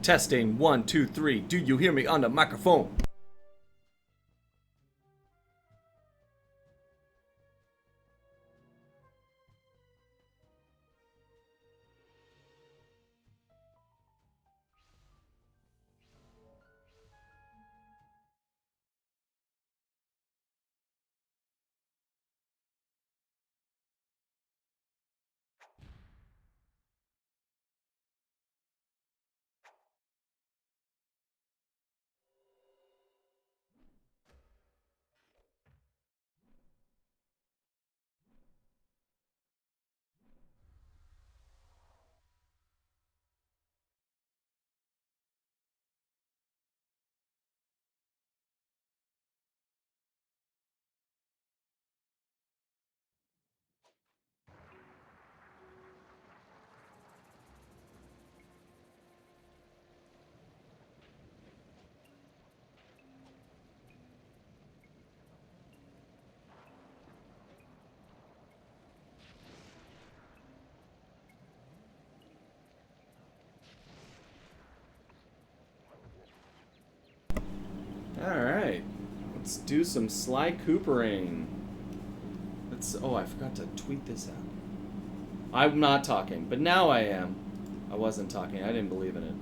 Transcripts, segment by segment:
Testing 1, 2, 3. Do you hear me on the microphone? Alright. Let's do some Sly Coopering. Oh, I forgot to tweet this out. I'm not talking, but now I am. I wasn't talking. I didn't believe in it.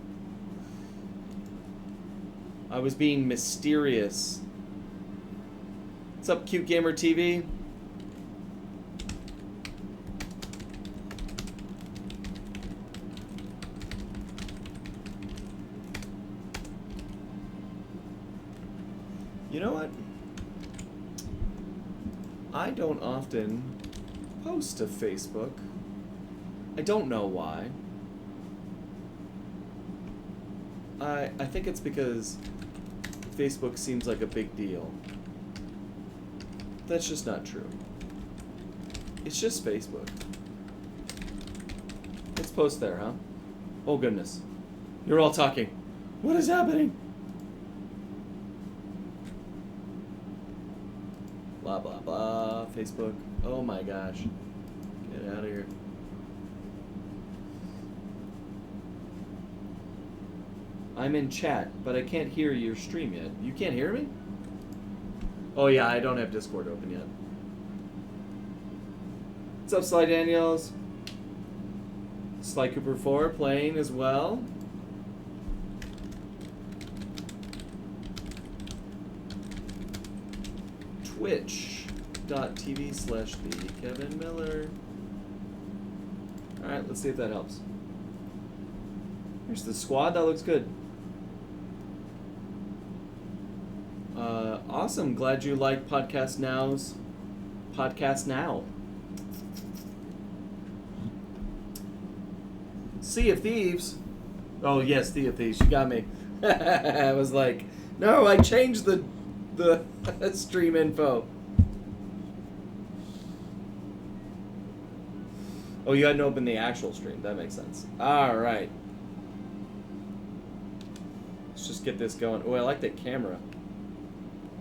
I was being mysterious. What's up, Cute Gamer TV? You know what? I don't often post to Facebook. I don't know why. I think it's because Facebook seems like a big deal. That's just not true. It's just Facebook. Let's post there, huh? Oh goodness. You're all talking. What is happening? Blah, blah, blah. Facebook. Oh my gosh. Get out of here. I'm in chat, but I can't hear your stream yet. You can't hear me? Oh yeah, I don't have Discord open yet. What's up, Sly Daniels? Sly Cooper 4 playing as well. Twitch.tv/the Kevin Miller. Alright, let's see if that helps. Here's the squad. That looks good. Awesome. Glad you like Podcast Now's Podcast Now. Sea of Thieves. Oh, yes, Sea of Thieves. You got me. I was like, no, I changed the stream info. Oh, you hadn't opened the actual stream. That makes sense. All right. Let's just get this going. Oh, I like that camera.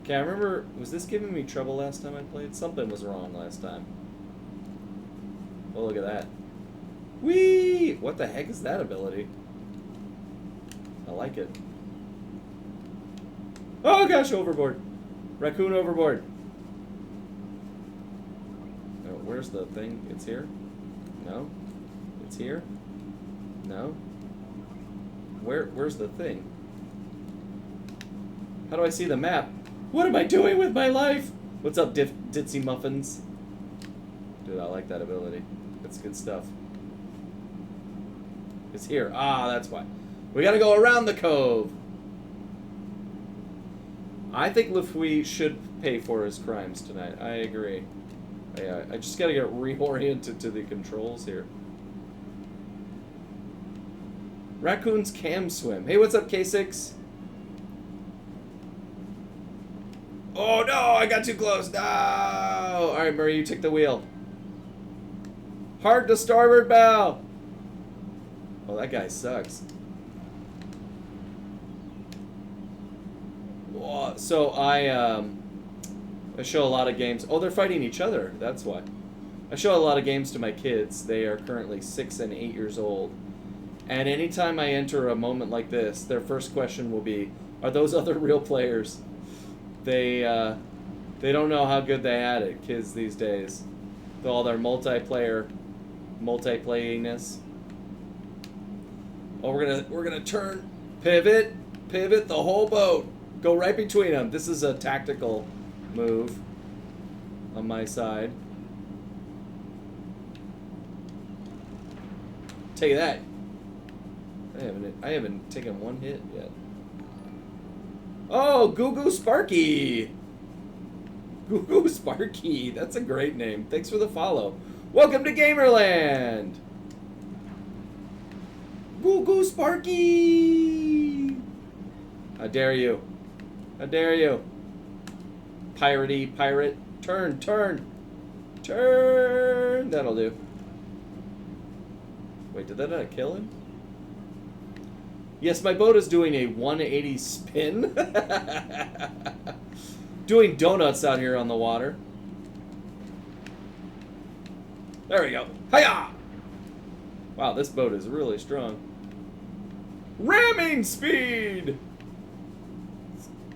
Okay, I remember, was this giving me trouble last time I played? Something was wrong last time. Oh, look at that. Whee! What the heck is that ability? I like it. Oh gosh, overboard. Raccoon overboard. Oh, where's the thing? It's here? No? It's here? No? Where's the thing? How do I see the map? What am I doing with my life? What's up, Ditzy Muffins? Dude, I like that ability. That's good stuff. It's here. Ah, that's why. We gotta go around the cove. I think Lafouille should pay for his crimes tonight. I agree. I just gotta get reoriented to the controls here. Raccoons cam swim. Hey, what's up, K6? Oh no, I got too close. No! Alright, Murray, you take the wheel. Hard to starboard bow. Oh, that guy sucks. So I show a lot of games. Oh, they're fighting each other. That's why. I show a lot of games to my kids. They are currently 6 and 8 years old. And anytime I enter a moment like this, their first question will be, are those other real players? They don't know how good they had it, kids these days. With all their multiplayingness. Oh, we're gonna turn, pivot the whole boat. Go right between them. This is a tactical move on my side. Take that. I haven't taken one hit yet. Oh, Goo Goo Sparky. Goo Goo Sparky. That's a great name. Thanks for the follow. Welcome to Gamerland. Goo Goo Sparky. How dare you? How dare you? Piratey pirate. Turn. That'll do. Wait, did that not kill him? Yes, my boat is doing a 180 spin. Doing donuts out here on the water. There we go. Hiya! Wow, this boat is really strong. Ramming speed!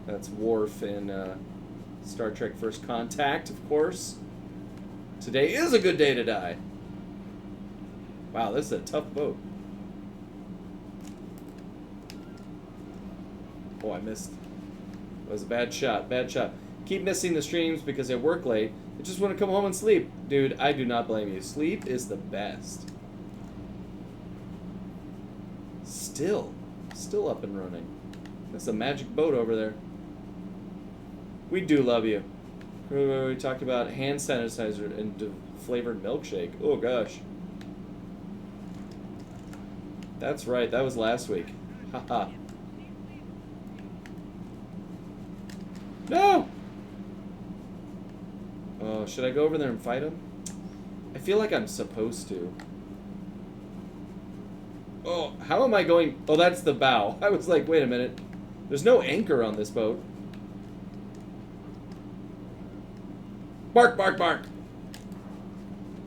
That's Worf in Star Trek First Contact, of course. Today is a good day to die. Wow, this is a tough boat. Oh, I missed. That was a bad shot. Keep missing the streams because I work late. I just want to come home and sleep. Dude, I do not blame you. Sleep is the best. Still up and running. That's a magic boat over there. We do love you. We talked about hand sanitizer and flavored milkshake. Oh, gosh. That's right. That was last week. Haha. No! Oh, should I go over there and fight him? I feel like I'm supposed to. Oh, how am I going? Oh, that's the bow. I was like, wait a minute. There's no anchor on this boat. Bark, bark, bark.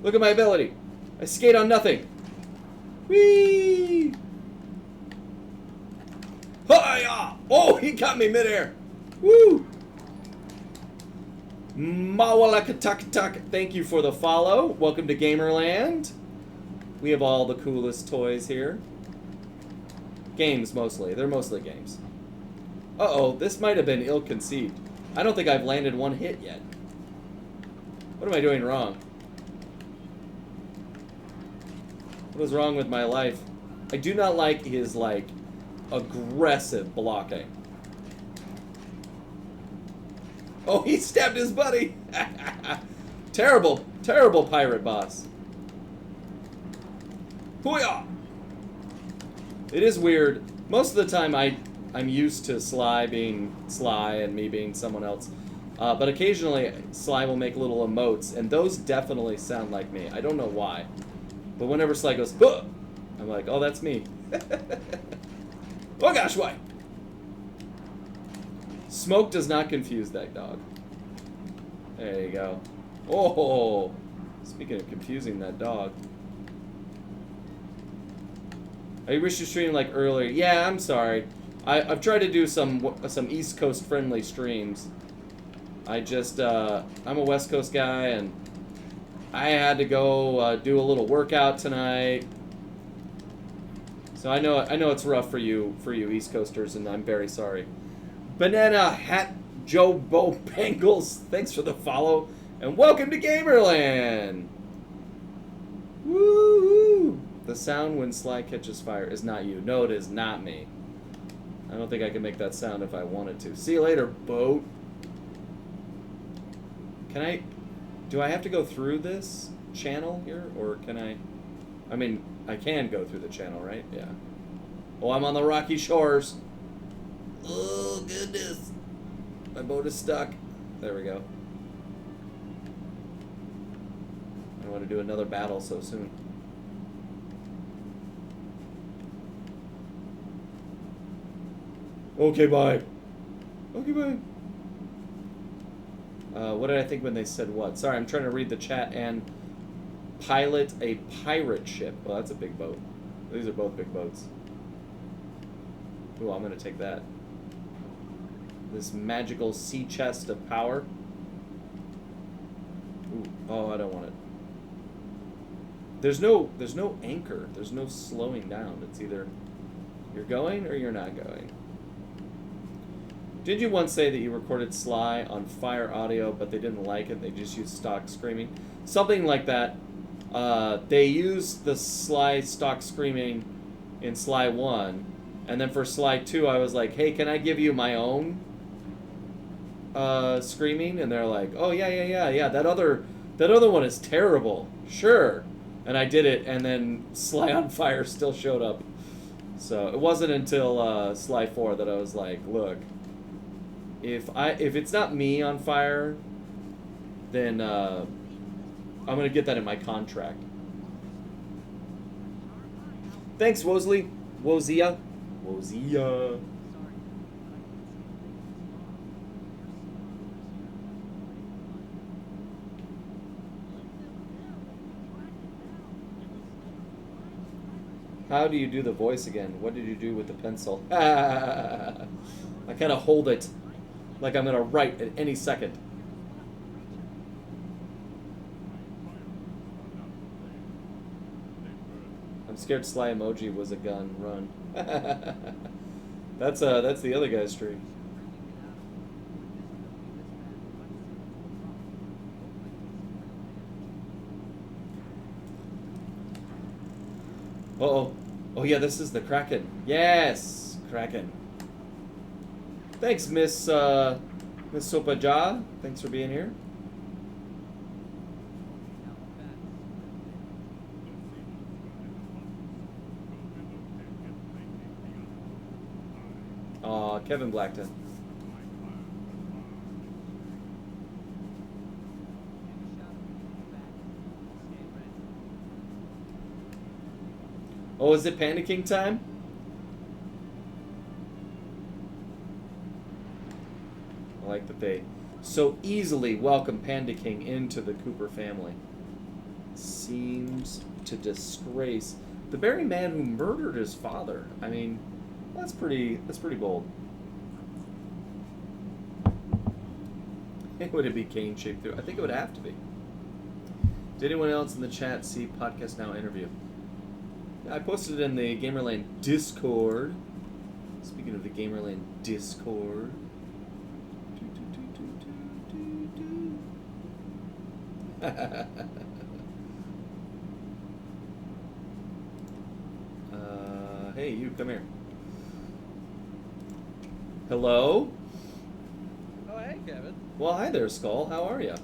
Look at my ability. I skate on nothing. Whee! Hi-ya! Oh, he got me midair. Woo! Mawalakatak, thank you for the follow. Welcome to Gamerland. We have all the coolest toys here. Games, mostly. They're mostly games. Uh-oh, this might have been ill-conceived. I don't think I've landed one hit yet. What am I doing wrong? What is wrong with my life? I do not like his, like, aggressive blocking. Oh, he stabbed his buddy! Terrible, terrible pirate boss. Hoo-yah! It is weird. Most of the time I'm used to Sly being Sly and me being someone else. But occasionally Sly will make little emotes, and those definitely sound like me. I don't know why. But whenever Sly goes, huh! I'm like, oh, that's me. Oh gosh, why? Smoke does not confuse that dog. There you go. Oh, speaking of confusing that dog. I wish to stream like earlier. Yeah, I'm sorry. I've tried to do some East Coast friendly streams. I just I'm a West Coast guy, and I had to go do a little workout tonight. So I know it's rough for you East Coasters, and I'm very sorry. Banana Hat Joe Bo Bengals, thanks for the follow, and welcome to Gamerland. Woo! The sound when Sly catches fire is not you. No, it is not me. I don't think I can make that sound if I wanted to. See you later, boat. Do I have to go through this channel here, or can I mean, I can go through the channel, right? Yeah. Oh, I'm on the rocky shores. Oh, goodness. My boat is stuck. There we go. I don't want to do another battle so soon. Okay, bye. Okay, bye. What did I think when they said what? Sorry, I'm trying to read the chat and pilot a pirate ship. Well, that's a big boat. These are both big boats. Ooh, I'm gonna take that. This magical sea chest of power. Ooh, oh, I don't want it. There's no anchor. There's no slowing down. It's either you're going or you're not going. Did you once say that you recorded Sly on Fire Audio, but they didn't like it? They just used stock screaming, something like that. They used the Sly stock screaming in Sly 1, and then for Sly 2, I was like, "Hey, can I give you my own screaming?" And they're like, "Oh yeah. That other one is terrible. Sure." And I did it, and then Sly on Fire still showed up. So it wasn't until Sly 4 that I was like, "Look, if it's not me on fire, then I'm gonna get that in my contract." Thanks, Wosley. Wozia. How do you do the voice again? What did you do with the pencil? I kind of hold it like I'm going to write at any second. I'm scared Sly Emoji was a gun. Run. That's the other guy's stream. Uh-oh. Oh yeah, this is the Kraken. Yes, Kraken. Thanks, Miss Sopaja. Thanks for being here. Kevin Blackton. Oh, is it Panda King time? I like that they so easily welcome Panda King into the Cooper family. Seems to disgrace the very man who murdered his father. I mean, that's pretty bold. Would it be Kane shaped through? I think it would have to be. Did anyone else in the chat see Podcast Now interview? I posted it in the Gamerland Discord. Speaking of the Gamerland Discord. Hey, you, come here. Hello? Oh, hey, Kevin. Well, hi there, Skull. How are you?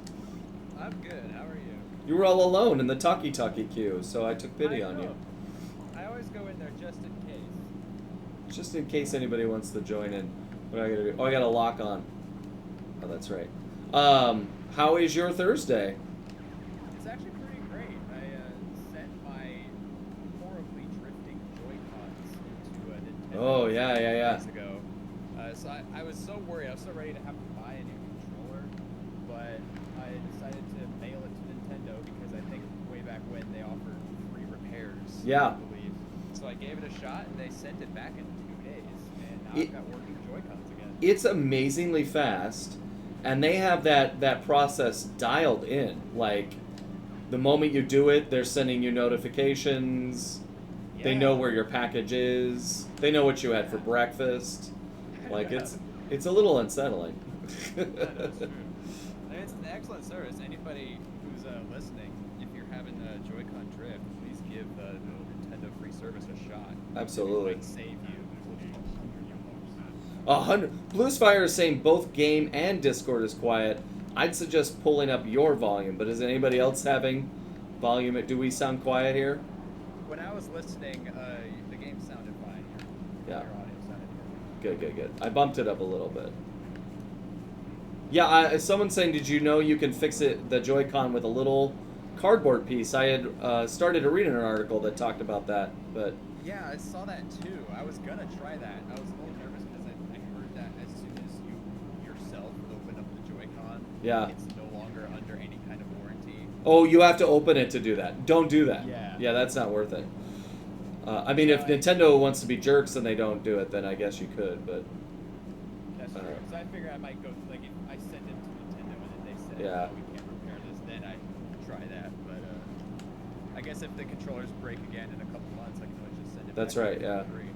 I'm good. How are you? You were all alone in the Talkie queue, so I took pity on you. I always go in there just in case. Just in case anybody wants to join in. What do I gotta do? Oh, I gotta lock on. Oh, that's right. How is your Thursday? It's actually pretty great. I sent my horribly drifting Joy-Cons into a Nintendo Oh, yeah. days ago. So I was so worried. I was so ready to have to buy a new controller, but I decided to mail it to Nintendo because I think way back when they offered free repairs. Yeah. I believe. So I gave it a shot, and they sent it back in 2 days, and now I've got working Joy-Cons again. It's amazingly fast, and they have that process dialed in. Like, the moment you do it, they're sending you notifications. Yeah. They know where your package is. They know what you had for breakfast. Like, it's a little unsettling. That is true. It's an excellent service. Anybody who's listening, if you're having a Joy-Con drift, please give the Nintendo free service a shot. Absolutely. It might save you. 100. Bluesfire is saying both game and Discord is quiet. I'd suggest pulling up your volume, but is anybody else having volume? Do we sound quiet here? When I was listening, the game sounded fine here. Yeah. Your audio sounded Good. I bumped it up a little bit. Yeah, someone's saying, did you know you can fix it, the Joy-Con, with a little cardboard piece? I had started to read an article that talked about that, but... Yeah, I saw that too. I was gonna try that. I was a little nervous because I heard that as soon as you yourself open up the Joy-Con, yeah, it's no longer under any kind of warranty. Oh, you have to open it to do that. Don't do that. Yeah. Yeah, that's not worth it. I mean, if Uh, Nintendo wants to be jerks and they don't do it, then I guess you could. But That's true. So I figure I might go, like, if I send it to Nintendo and then they say, Yeah. oh, we can't repair this, then I try that. But I guess if the controllers break again in a couple months, I can always just send it That's back right, to yeah. free.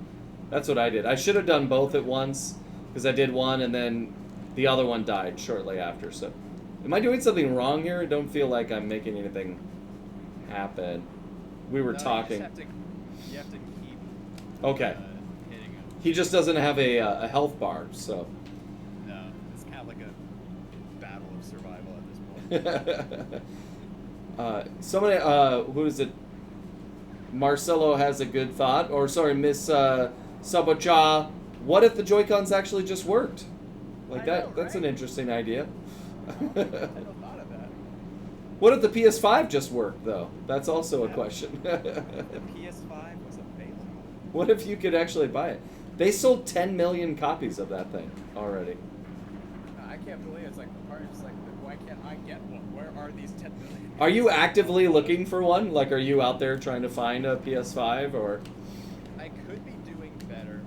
that's what I did. I should have done both at once because I did one and then the other one died shortly after. So, am I doing something wrong here? I don't feel like I'm making anything happen. We were No, talking. You have to keep Okay. hitting them. He just doesn't have a health bar, so. No, it's kind of like a battle of survival at this point. Somebody, who is it? Marcelo has a good thought, or sorry, Miss Sabocha. What if the Joy-Cons actually just worked? Like I that? know, That's an right? interesting idea. I never thought of that. What if the PS5 just worked, though? That's also a Yeah. question. The PS5 was available. What if you could actually buy it? They sold 10 million copies of that thing already. I can't believe it's like the part is like, why can't I get one? Where are these 10 million? Are you actively looking for one? Like, are you out there trying to find a PS5 or? I could be doing better.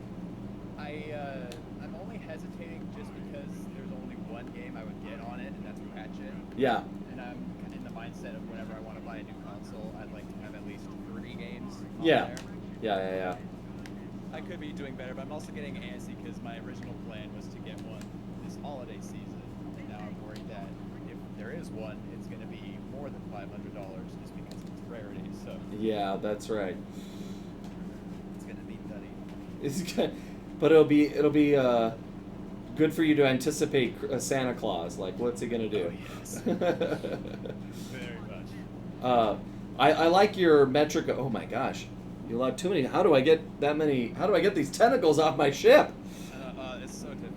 I'm only hesitating just because there's only one game I would get on it, and that's Ratchet. Yeah. And I'm in the mindset of whenever I want to buy a new console, I'd like to have at least 3 games on Yeah. there. Yeah. I could be doing better, but I'm also getting antsy because my original plan was to get one this holiday season, and now I'm worried that if there is one, it's going to be more than $500 just because it's a rarity. So Yeah, that's right. it's going to be nutty. It's good, but it'll be good for you to anticipate Santa Claus. Like, what's he gonna do? Oh, yes. Very much. I like your metric. Oh my gosh, you allowed too many. How do I get that many? How do I get these tentacles off my ship? It's so difficult.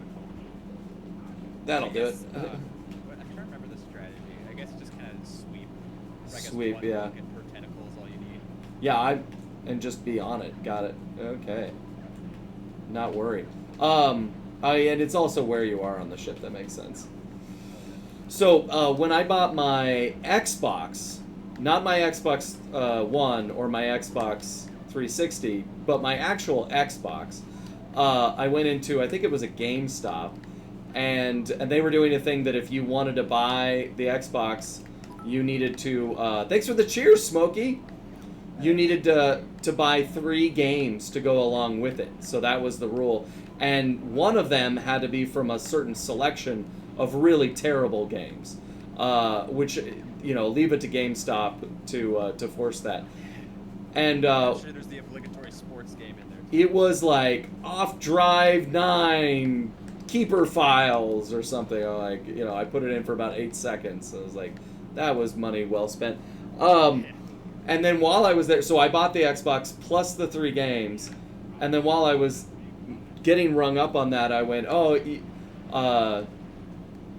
That'll I do it. guess, I'm trying to remember the strategy. I guess just kind of sweep. I guess Sweep, one yeah. rocket per tentacle is all you need. Yeah, and just be on it. Got it. Okay. Not worried. And it's also where you are on the ship. That makes sense. So when I bought my Xbox, not my Xbox One or my Xbox 360, but my actual Xbox, I went into, I think it was a GameStop, and they were doing a thing that if you wanted to buy the Xbox, you needed to. Thanks for the cheers, Smokey. You needed to buy 3 games to go along with it. So that was the rule. And one of them had to be from a certain selection of really terrible games, which, leave it to GameStop to force that. And I'm sure there's the obligatory sports game in there. it was like Off Drive 9 Keeper Files or something. I put it in for about 8 seconds. So I was like, that was money well spent. And then while I was there, so I bought the Xbox plus the 3 games, and then while I was getting rung up on that, I went,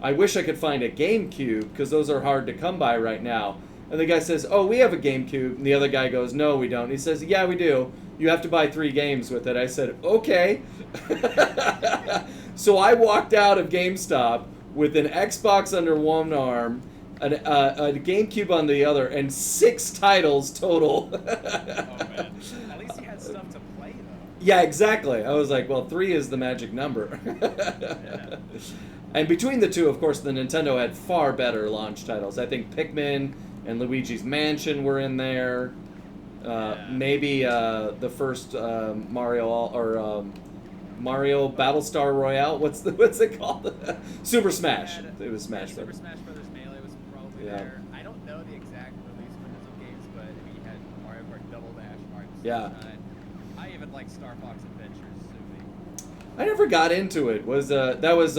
I wish I could find a GameCube, because those are hard to come by right now. And the guy says, oh, we have a GameCube. And the other guy goes, no, we don't. And he says, yeah, we do. You have to buy 3 games with it. I said, okay. So I walked out of GameStop with an Xbox under one arm, a GameCube on the other, and 6 titles total. Oh man. At least you had stuff to play though. Yeah, exactly. I was like, well, 3 is the magic number. Yeah. And between the two, of course, the Nintendo had far better launch titles. I think Pikmin and Luigi's Mansion were in there. Yeah. Maybe the first Mario Battlestar Royale. What's it called? Super Smash. It was Smash. Super Smash Brothers Melee was probably Yeah. there. I don't know the exact release windows of games, but you had Mario Kart Double Dash, Mario Yeah. Sunshine. I even like Star Fox Adventures. I never got into it. That was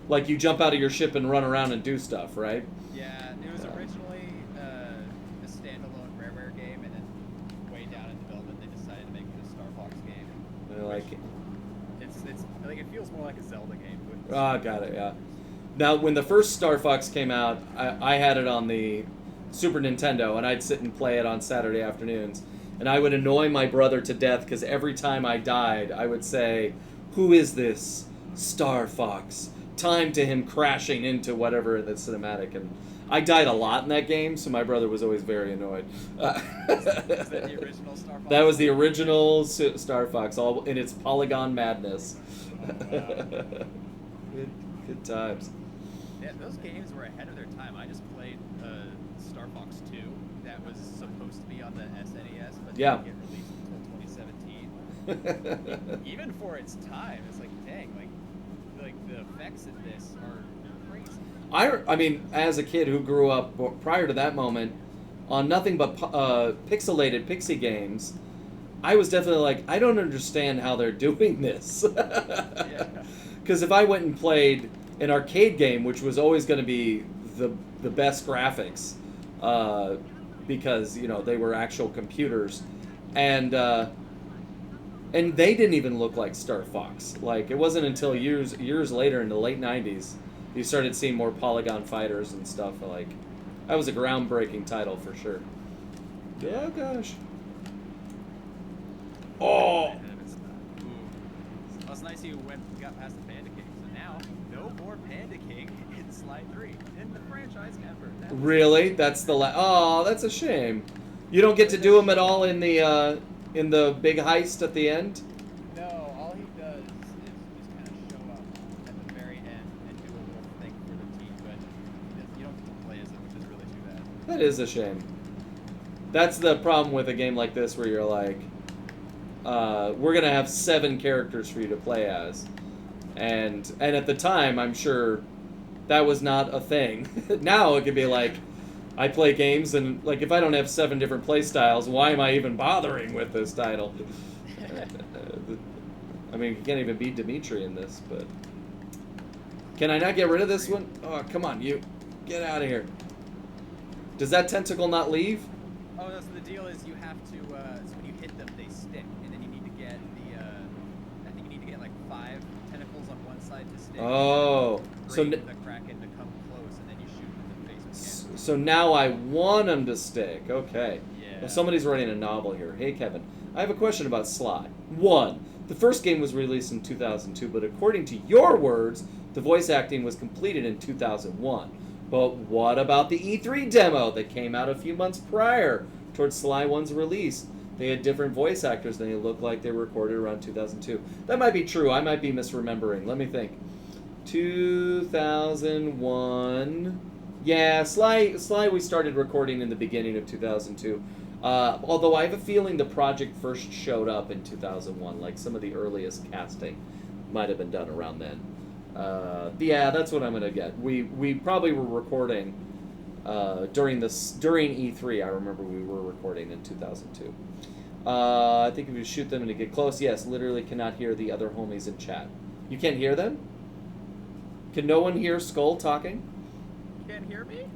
like you jump out of your ship and run around and do stuff, right? Yeah, it was originally a standalone Rareware game, and then way down in development they decided to make it a Star Fox game. I like it. It's like it feels more like a Zelda game. Ah, got it, yeah. Now, when the first Star Fox came out, I had it on the Super Nintendo, and I'd sit and play it on Saturday afternoons. And I would annoy my brother to death, because every time I died, I would say, who is this Star Fox? time to him crashing into whatever in the cinematic, and I died a lot in that game, so my brother was always very annoyed. Was that the original Star Fox? That was the original Star Fox, all in its polygon madness. Oh, wow. Good times. Yeah, those games were ahead of their time. I just played Star Fox 2 that was supposed to be on the SNES, but Yeah. didn't get released until 2017. Even for its time, it's like, dang, like the effects of this are crazy. I mean, as a kid who grew up prior to that moment on nothing but pixelated pixie games, I was definitely like, I don't understand how they're doing this. Yeah. Because if I went and played an arcade game, which was always going to be the best graphics, because they were actual computers, and they didn't even look like Star Fox. Like, it wasn't until years later in the late '90s you started seeing more polygon fighters and stuff. Like, that was a groundbreaking title for sure. Oh gosh. Oh. Well, it's nice you got past the Panda King. So now, no more Panda King in Sly 3 in the franchise ever. Really? That's the oh, that's a shame. You don't get to do them at all in the big heist at the end? No, all he does is just kind of show up at the very end and do a little thing for the team, but you don't get to play as him, which is really too bad. That is a shame. That's the problem with a game like this where you're like, we're going to have 7 characters for you to play as. And at the time, I'm sure that was not a thing. Now it could be like, I play games, and like if I don't have 7 different play styles, why am I even bothering with this title? I mean, you can't even beat Dimitri in this, but... Can I not get rid of this one? Oh, come on, you. Get out of here. Does that tentacle not leave? Oh, no, so the deal is you have to, so when you hit them, they stick, and then you need to get I think you need to get like 5 tentacles on one side to stick. Oh. So the Kraken to come close, and then you shoot them in the face with So now I want them to stick. Okay. Yeah. Well, somebody's writing a novel here. Hey, Kevin. I have a question about Sly. 1. The first game was released in 2002, but according to your words, the voice acting was completed in 2001. But what about the E3 demo that came out a few months prior towards Sly 1's release? They had different voice actors, and they looked like they were recorded around 2002. That might be true. I might be misremembering. Let me think. 2001. Yeah, Sly we started recording in the beginning of 2002. Although I have a feeling the project first showed up in 2001, like some of the earliest casting might have been done around then. Yeah, that's what I'm gonna get. We probably were recording during E3. I remember we were recording in 2002. I think if you shoot them and you get close, yes, literally cannot hear the other homies in chat. You can't hear them? Can no one hear Skull talking? You can't hear me?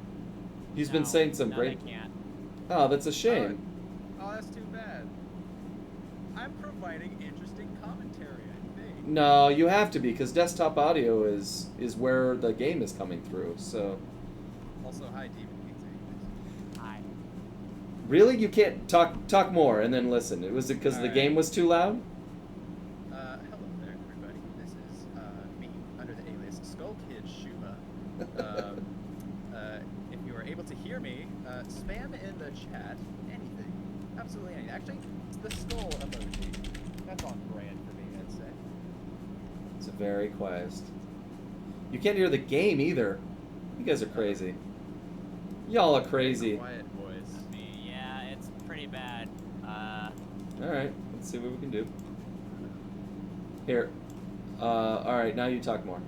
He's been saying some great. They can't. Oh, that's a shame. Oh, that's too bad. I'm providing interesting commentary, I think. No, you have to be, because desktop audio is where the game is coming through. So. Also, hi, Demon Kings. Hi. Really, you can't talk more and then listen. Was it because the Alright. game was too loud? Hello there, everybody. This is me under the alias Skull Kid Shuma. If you are able to hear me, spam in the chat anything, absolutely anything. Actually, it's the skull emoji. That's on brand for me, I'd say. It's very quiet. You can't hear the game either. You guys are crazy. Y'all are crazy. Quiet voice. Yeah, it's pretty bad. Alright, let's see what we can do. Here. Alright, now you talk more.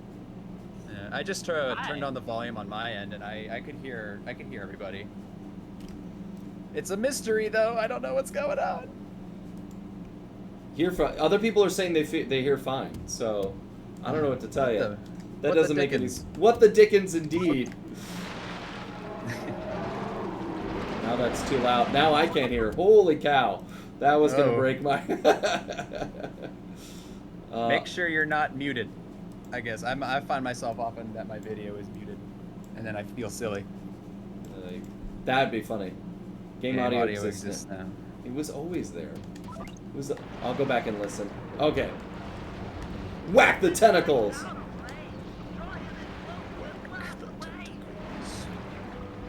Yeah, I just Hi. turned on the volume on my end, and I could hear everybody. It's a mystery, though. I don't know what's going on. Other people are saying they hear fine, so I don't know what to tell you. That what doesn't the make any. dickens? What the dickens, indeed. Now that's too loud. Now I can't hear. Holy cow! That was gonna Oh. break my. Make sure you're not muted. I guess I find myself often that my video is muted, and then I feel silly. That'd be funny. Game audio exists exists now. now. It was always there. I'll go back and listen. Okay. Whack the tentacles!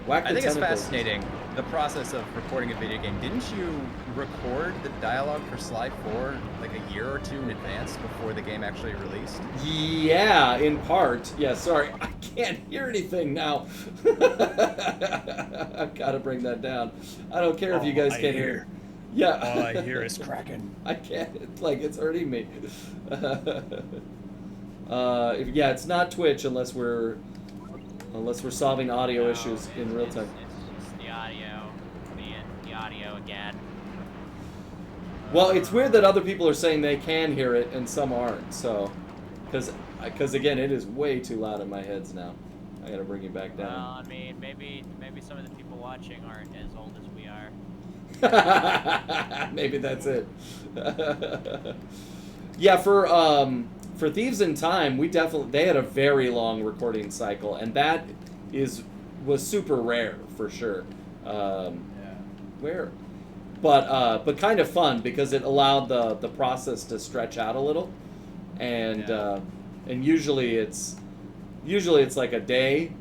Whack the I think it's tentacles. fascinating, the process of recording a video game. Didn't you record the dialogue for Sly 4 like a year or two in advance before the game actually released? Yeah, in part. Yeah, sorry. I can't hear anything now. I've got to bring that down. I don't care if you guys can't hear. Yeah. All I hear is Kraken. I can't. It's like it's hurting me. Yeah, it's not Twitch unless we're solving audio issues in real time. It's just the audio. Me and the audio again. Well, it's weird that other people are saying they can hear it and some aren't. So, because again, it is way too loud in my heads now. I gotta bring you back Well, down. I mean, maybe some of the people watching aren't as old as we are. Maybe that's it. Yeah, for Thieves in Time, they had a very long recording cycle, and that was super rare for sure. Yeah. But kind of fun because it allowed the process to stretch out a little, and Yeah. and usually it's like a day.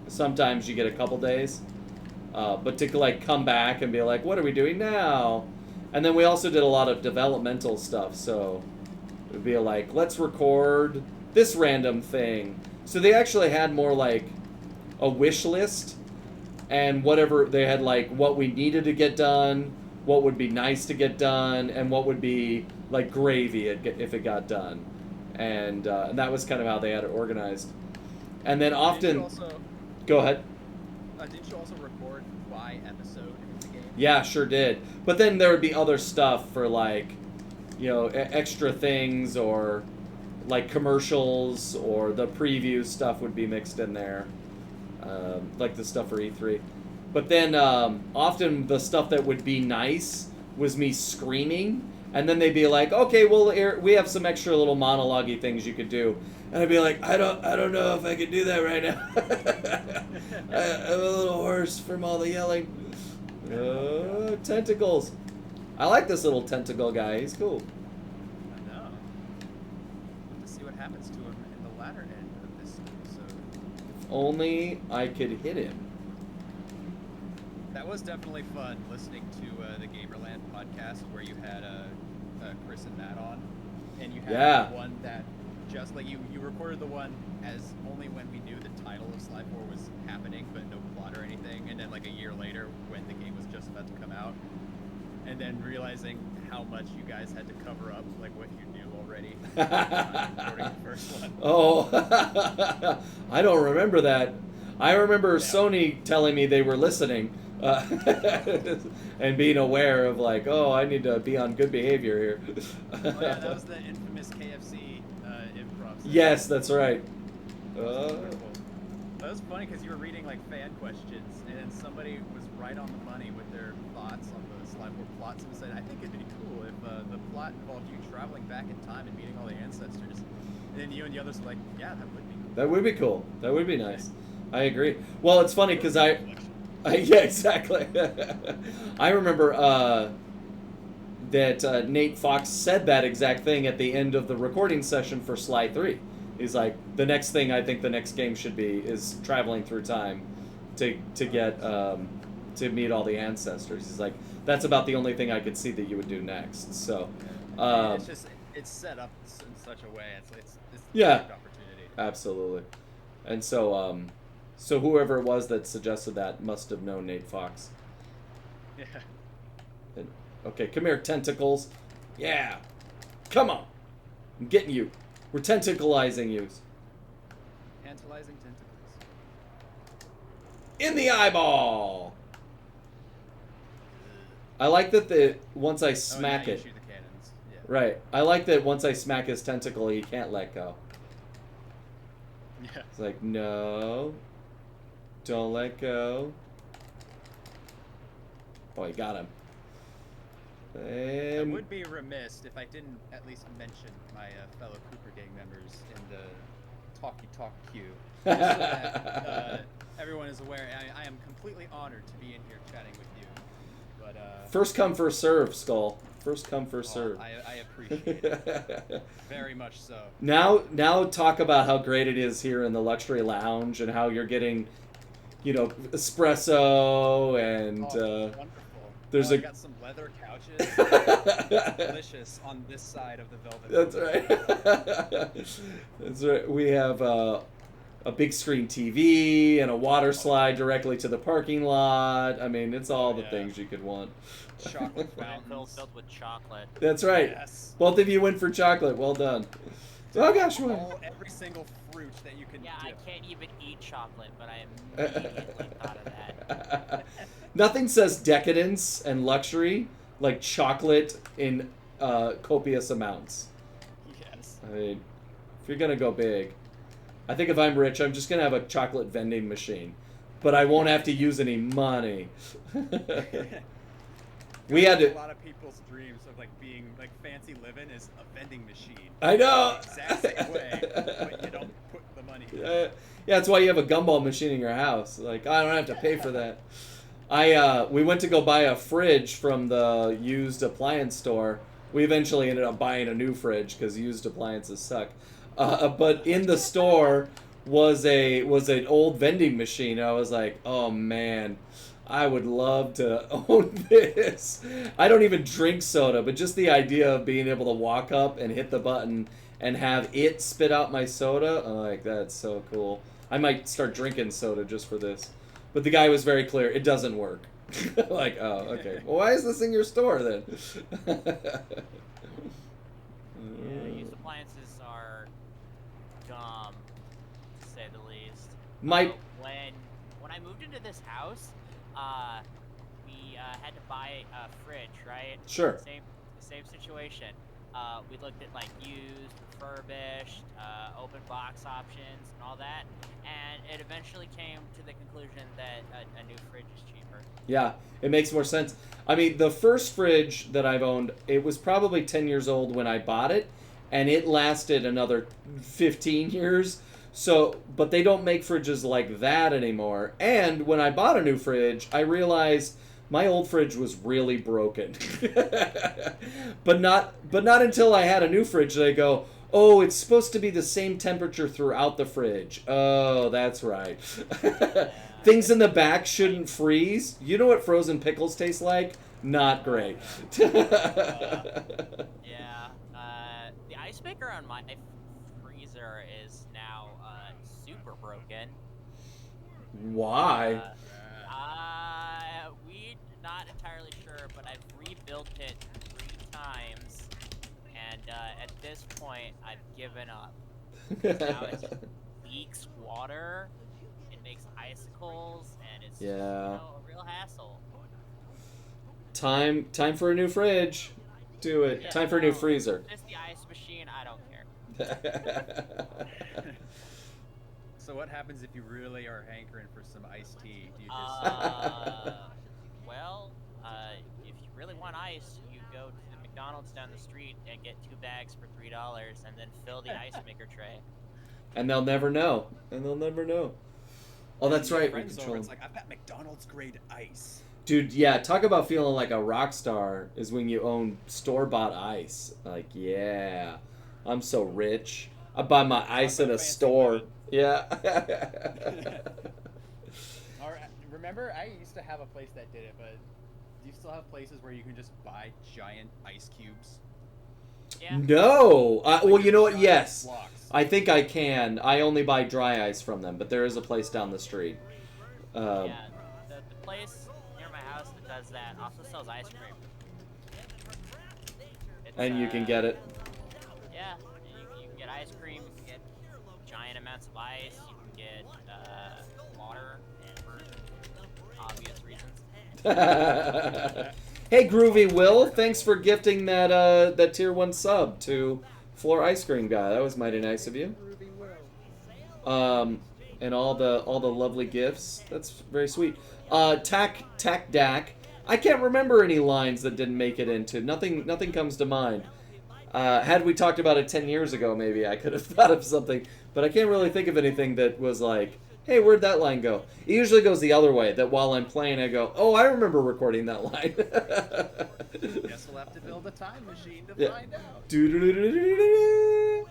Sometimes you get a couple days, but to like come back and be like, what are we doing now? And then we also did a lot of developmental stuff, so it would be like, let's record this random thing. So they actually had more like a wish list, and whatever they had, like what we needed to get done, what would be nice to get done, and what would be like gravy if it got done, and that was kind of how they had it organized. And then often, go ahead. Did you also record by episode in the game? Yeah, sure did. But then there would be other stuff for like, extra things or like commercials, or the preview stuff would be mixed in there, like the stuff for E3. But then often the stuff that would be nice was me screaming, and then they'd be like, okay, well, we have some extra little monologue-y things you could do. And I'd be like, I don't know if I could do that right now. I'm a little hoarse from all the yelling. Tentacles. I like this little tentacle guy. He's cool. I know. Let's see what happens to him in the latter end of this episode. If only I could hit him. That was definitely fun listening to the Gamerland podcast where you had Chris and Matt on, and you had one that just like you recorded the one as only when we knew the title of Sly 4 was happening, but no plot or anything, and then like a year later when the game was just about to come out, and then realizing how much you guys had to cover up like what you knew already recording the first one. Oh, I don't remember that. I remember Sony telling me they were listening. And being aware of like, oh, I need to be on good behavior here. Oh yeah, that was the infamous KFC improv. Yes, that's right. That was funny because you were reading like fan questions, and then somebody was right on the money with their thoughts on the Sly 4 plots, and said, I think it'd be cool if the plot involved you traveling back in time and meeting all the ancestors. And then you and the others were like, yeah, that would be cool. That would be cool. That would be nice. I agree. Well, it's funny because yeah, exactly. I remember that Nate Fox said that exact thing at the end of the recording session for Sly 3. He's like, the next thing I think the next game should be is traveling through time to get to meet all the ancestors. He's like, that's about the only thing I could see that you would do next. So, it's set up in such a way. It's yeah, a perfect opportunity. Absolutely. And so so whoever it was that suggested that must have known Nate Fox. Yeah. And, okay, come here, tentacles. Yeah. Come on. I'm getting you. We're tentacleizing you. Tantalizing tentacles. In the eyeball. I like that once I smack you it. shoot the cannons. Yeah. Right. I like that once I smack his tentacle, he can't let go. Yeah. It's like, no. Don't let go. Oh, he got him. I And would be remiss if I didn't at least mention my fellow Cooper Gang members in the Talkie Talk queue. Just so that everyone is aware, I am completely honored to be in here chatting with you. But first come, first serve, Skull. First come, first serve. I appreciate it. Very much so. Now talk about how great it is here in the luxury lounge and how you're getting you know, espresso and Wonderful. there's I a- got some leather couches. It's delicious on this side of the velvet. That's right. That's right. We have a big screen TV and a water slide directly to the parking lot. I mean, it's all the yeah. things you could want. Chocolate Landfill fountains. filled with chocolate. That's right. Yes. Both of you went for chocolate. Well done. Oh gosh, what? Every single fruit that you can Yeah, I dip. can't even eat chocolate, but I immediately thought of that. Nothing says decadence and luxury like chocolate in copious amounts. Yes. I mean, if you're gonna go big, I think if I'm rich, I'm just gonna have a chocolate vending machine, but I won't have to use any money. We had A to. lot of people's dreams of like being like fancy living is a vending machine. I know. Exact same way, but you don't put the money. Yeah, that's why you have a gumball machine in your house. Like, I don't have to pay for that. We went to go buy a fridge from the used appliance store. We eventually ended up buying a new fridge because used appliances suck. But in the store was an old vending machine. I was like, oh man, I would love to own this. I don't even drink soda, but just the idea of being able to walk up and hit the button and have it spit out my soda, I'm like, that's so cool. I might start drinking soda just for this. But the guy was very clear, it doesn't work. Like, oh, okay. Well, why is this in your store then? Yeah, used appliances are dumb, to say the least. My When I moved into this house, we had to buy a fridge, right? Sure. Same situation. We looked at like used, refurbished, open box options, and all that, and it eventually came to the conclusion that a new fridge is cheaper. Yeah, it makes more sense. I mean, the first fridge that I've owned, it was probably 10 years old when I bought it, and it lasted another 15 years. So, but they don't make fridges like that anymore. And when I bought a new fridge, I realized my old fridge was really broken. but not until I had a new fridge did I go, oh, it's supposed to be the same temperature throughout the fridge. Oh, that's right. Things in the back shouldn't freeze. You know what frozen pickles taste like? Not great. Yeah, the ice maker on my freezer is now super broken. Why? We not entirely sure, but I've rebuilt it 3 times, and at this point, I've given up. Now it just leaks water, it makes icicles, and it's Yeah. a real hassle. Time for a new fridge. Do it. Yeah, Time for a new no, freezer. Just the ice machine, I don't care. So what happens if you really are hankering for some iced tea? Do you just If you really want ice, you go to the McDonald's down the street and get 2 bags for $3, and then fill the ice maker tray. And they'll never know. Oh, that's right. We friends over, control it's them. like I've got McDonald's grade ice. Dude, yeah, talk about feeling like a rock star is when you own store-bought ice. Like, yeah, I'm so rich. I buy my ice in a fancy store. living. Yeah. Or, remember, I used to have a place that did it, but do you still have places where you can just buy giant ice cubes? Yeah. No. Well, you know what? Giant Yes. blocks. I think I can. I only buy dry ice from them, but there is a place down the street. Yeah, the place near my house that does that also sells ice cream. It's, And you can get it. Yeah, you can get ice cream, you can get giant amounts of ice, you can get water for obvious reasons. Hey, Groovy Will, thanks for gifting that tier 1 sub to Floor Ice Cream Guy. That was mighty nice of you. And all the lovely gifts. That's very sweet. Tac Dak. I can't remember any lines that didn't make it into. Nothing comes to mind. Had we talked about it 10 years ago, maybe I could have thought of something. But I can't really think of anything that was like, hey, where'd that line go? It usually goes the other way, that while I'm playing, I go, oh, I remember recording that line. Guess we'll have to build a time machine to Yeah. find out. Do-do-do-do-do-do-do.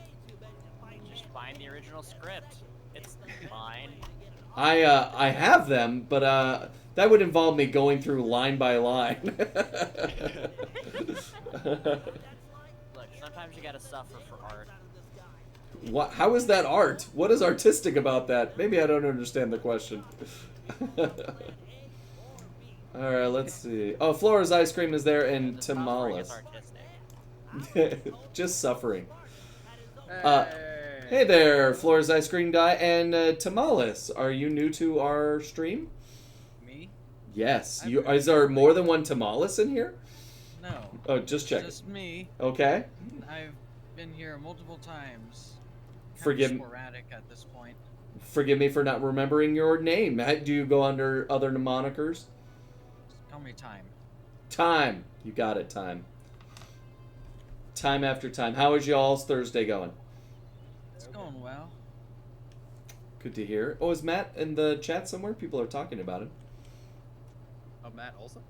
Just find the original script. It's fine. I have them, but that would involve me going through line by line. Look, sometimes you gotta suffer for art. What? How is that art? What is artistic about that? Maybe I don't understand the question. All right, let's see. Oh, Flora's ice cream is there, and The suffering is tamales. artistic. Just suffering. Hey. Hey there, Flora's ice cream guy, and tamales. Are you new to our stream? Me? Yes. You. Is there more than one tamales in here? No. Oh, just check. Just me. Okay. I've been here multiple times. Forgive- Sporadic at this point. Forgive me for not remembering your name. Do you go under other monikers? Call me Time. Time. You got it, Time. Time after time. How is y'all's Thursday going? It's going well. Good to hear. Oh, is Matt in the chat somewhere? People are talking about him. Oh, Matt Olson?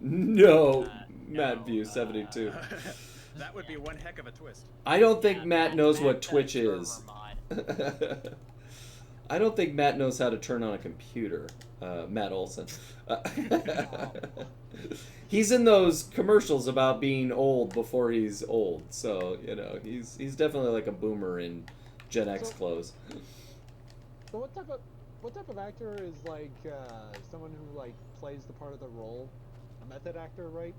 No. No, Matt View 72. That would be one heck of a twist. I don't think Yeah, Matt knows what Matt's a Twitch server is. mod. I don't think Matt knows how to turn on a computer. Matt Olson. He's in those commercials about being old before he's old. So, you know, he's definitely like a boomer in Gen X So- clothes. So what type of actor is like someone who like plays the part of the role? A method actor, right?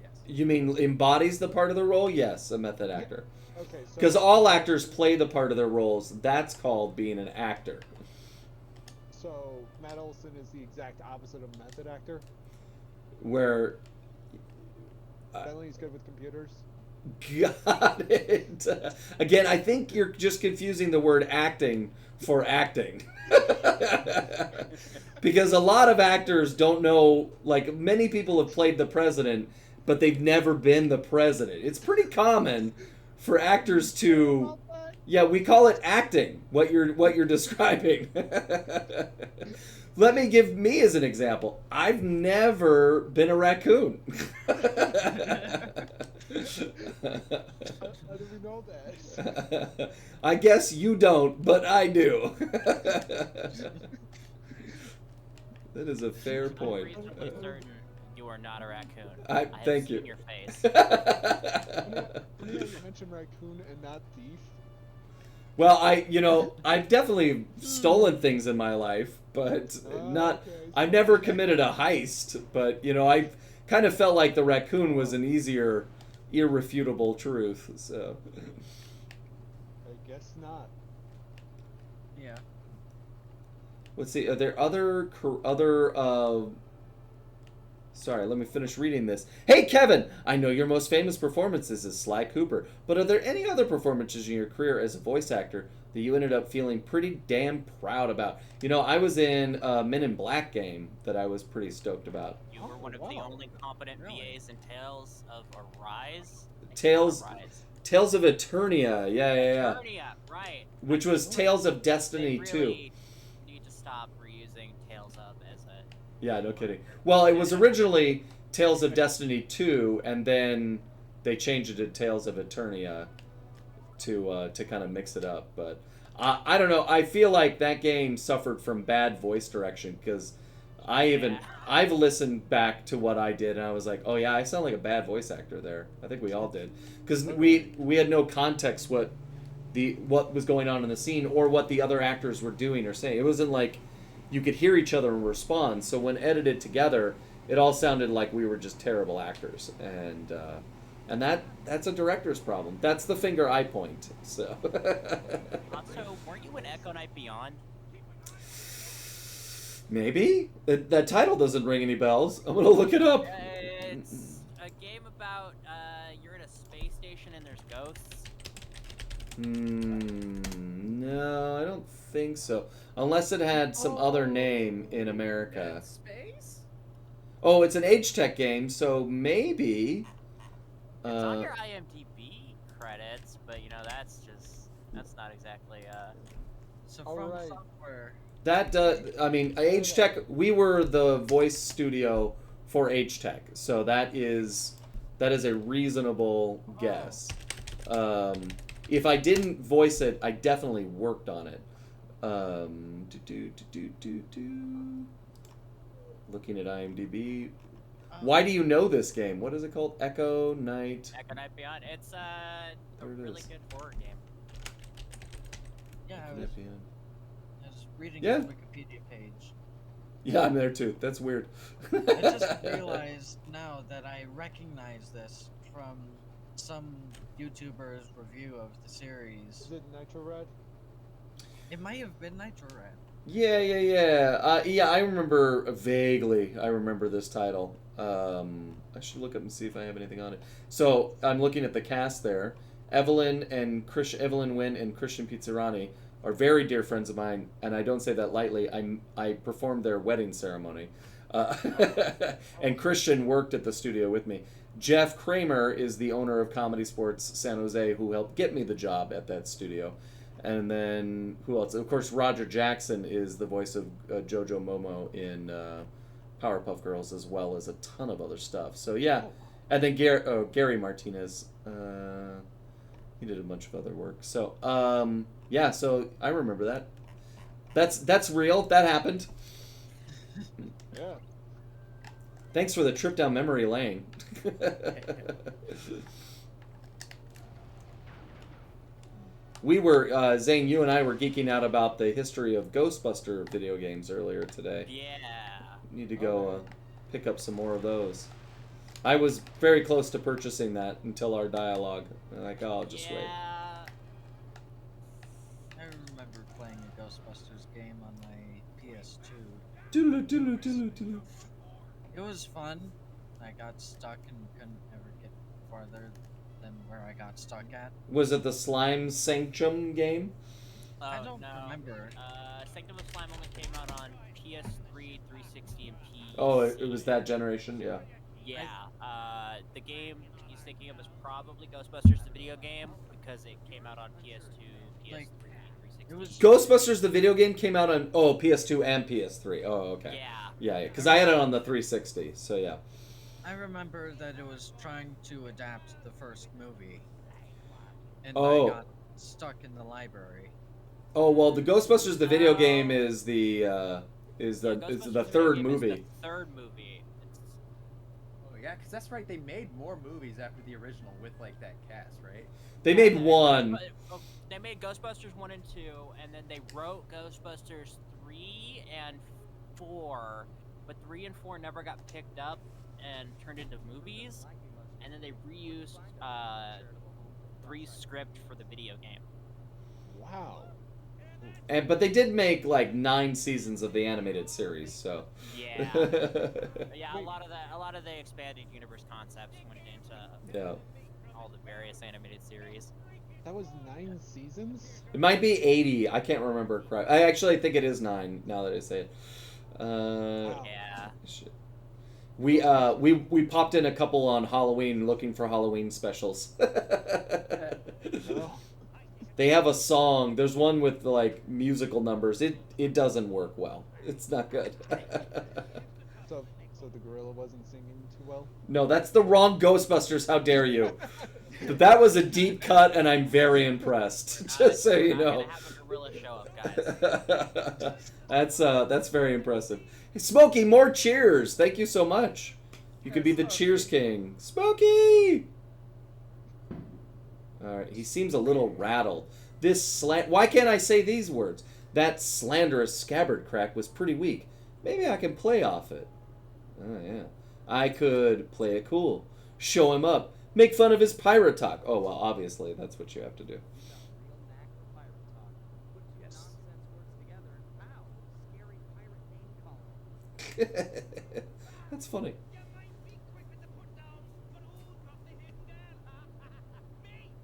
Yes. You mean embodies the part of the role? Yes, a method actor. Okay, so Because all actors play the part of their roles. That's called being an actor. So Matt Olson is the exact opposite of a method actor. Where Bentley's good with computers. got it. Again, I think you're just confusing the word acting for acting. Because a lot of actors don't know, like many people have played the president, but they've never been the president. It's pretty common for actors to, yeah, we call it acting, what you're describing. Let me give me as an example. I've never been a raccoon. How do we know that? I guess you don't, but I do. That is a fair I'm point. reasonably certain you are not a raccoon. I have thank seen you. your face. Funny how you mentioned raccoon and not thief. Well, I've definitely stolen things in my life, but not. Okay, I've never committed a heist, but I kind of felt like the raccoon was an easier, irrefutable truth. So, I guess not. Yeah. let's see. Are there other? Sorry, let me finish reading this. Hey, Kevin! I know your most famous performances is Sly Cooper, but are there any other performances in your career as a voice actor that you ended up feeling pretty damn proud about? I was in a Men in Black game that I was pretty stoked about. You were one of the wow. only competent Really? VAs in Tales of Arise. Tales- Arise. Tales of Eternia, yeah. Eternia, right. Which was Tales of They Destiny really 2. need to stop reusing Tales of as a. Yeah, no kidding. Well, it was originally Tales of Destiny 2, and then they changed it to Tales of Eternia to kind of mix it up. But I don't know. I feel like that game suffered from bad voice direction because I've listened back to what I did, and I was like, oh yeah, I sound like a bad voice actor there. I think we all did because we had no context what was going on in the scene or what the other actors were doing or saying. It wasn't like you could hear each other and respond. So when edited together, it all sounded like we were just terrible actors, and that's a director's problem. That's the finger I point. So Also, weren't you in Echo Night Beyond? maybe that title doesn't ring any bells. I'm gonna look it up. It's a game about you're in a space station and there's ghosts. No, I don't think so. Unless it had some other name in America. Space? Oh, it's an Age-Tech game, so maybe. It's on your IMDb credits, but that's not exactly So All from right. software. That Age-Tech. We were the voice studio for Age-Tech, so that is a reasonable guess. If I didn't voice it, I definitely worked on it. Looking at IMDb. Oh, Why do you know this game? What is it called? Echo Night. Echo Night Beyond. It's a There it really is. good horror game. Yeah, Echo I was, Night Beyond. I was reading Yeah. the Wikipedia page. Yeah, I'm there too. That's weird. I just realized now that I recognize this from some YouTuber's review of the series. Is it Nitro Red? It might have been Nitro Red. Yeah, I remember vaguely. I remember this title. I should look up and see if I have anything on it. So I'm looking at the cast there. Evelyn Wynn and Christian Pizzarani are very dear friends of mine, and I don't say that lightly. I performed their wedding ceremony, and Christian worked at the studio with me. Jeff Kramer is the owner of Comedy Sports San Jose, who helped get me the job at that studio. And then, who else? Of course, Roger Jackson is the voice of Jojo Momo in Powerpuff Girls, as well as a ton of other stuff. So, yeah. And then Gary Martinez. He did a bunch of other work. So, yeah, so I remember that. That's real. That happened. Yeah. Thanks for the trip down memory lane. We were, Zane, you and I were geeking out about the history of Ghostbuster video games earlier today. Yeah. Need to go pick up some more of those. I was very close to purchasing that until our dialogue. Like, oh, I'll just wait. Yeah. I remember playing a Ghostbusters game on my PS2. Doodaloo, doodaloo, doodaloo, doodaloo. It was fun. I got stuck and couldn't ever get farther than where I got stuck at. Was it the Slime Sanctum game? I Oh, don't no. remember. Sanctum of Slime only came out on PS3, 360, and PC. Oh, it was that generation? Yeah. Yeah. The game he's thinking of is probably Ghostbusters, the video game, because it came out on PS2, PS3, Like, 360. it was Ghostbusters, the video game, came out on, PS2 and PS3. Oh, okay. Yeah. Yeah, because I had it on the 360, so yeah. I remember that it was trying to adapt the first movie. And Oh. I got stuck in the library. Oh, well, the Ghostbusters, the video game, is the Ghostbusters, the video third game is movie. the third movie. Oh yeah, because that's right. They made more movies after the original with like that cast, right? They made one. They made Ghostbusters 1 and 2, and then they wrote Ghostbusters 3 and 4, but 3 and 4 never got picked up and turned into movies, and then they reused 3's script for the video game. Wow. But they did make like 9 seasons of the animated series, so. Yeah. Yeah, a lot of the expanded universe concepts went into Yeah. all the various animated series. That was 9 seasons? It might be 80. I can't remember correct. I actually think it is 9 now that I say it. Wow. Yeah. Shit. We popped in a couple on Halloween looking for Halloween specials. Oh. They have a song. There's one with like musical numbers. It doesn't work well. It's not good. So the gorilla wasn't singing too well? No, that's the wrong Ghostbusters. How dare you? But that was a deep cut, and I'm very impressed. Just so you know. Gonna have a gorilla show up, guys. That's very impressive. Hey, Smokey, more cheers. Thank you so much. You could be the Cheers King. Smokey! Alright, he seems a little rattled. Why can't I say these words? That slanderous scabbard crack was pretty weak. Maybe I can play off it. Oh, yeah. I could play it cool. Show him up. Make fun of his pirate talk. Oh, well, obviously, that's what you have to do. That's funny.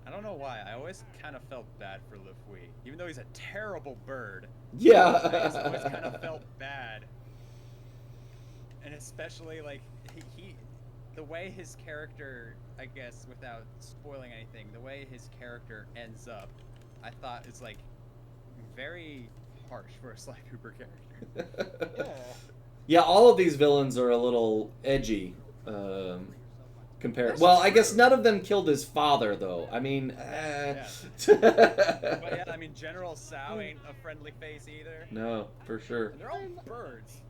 I don't know why. I always kind of felt bad for Lefouille, even though he's a terrible bird. Yeah. I just always kind of felt bad, and especially like he, the way his character, I guess, without spoiling anything, the way his character ends up, I thought is like very harsh for a Sly Cooper character. Yeah. Yeah, all of these villains are a little edgy. Compared. That's Well, I guess true. none of them killed his father, though. I mean, But yeah, I mean, General Sao ain't a friendly face either. no, for sure. And they're all birds.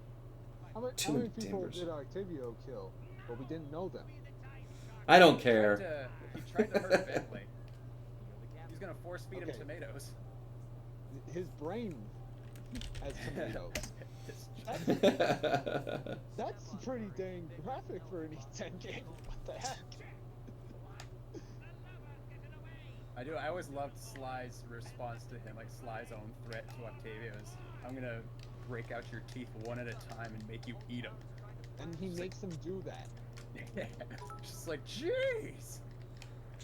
How Too many many people timbers. did Octavio kill? But we didn't know them. I don't care. He tried to hurt Bentley. He's gonna force feed him Okay. tomatoes. His brain has tomatoes. That's pretty dang graphic for an E10 game. What the heck? I always loved Sly's response to him, like Sly's own threat to Octavio is, I'm gonna break out your teeth one at a time and make you eat them. And he makes them do that. Just like, jeez.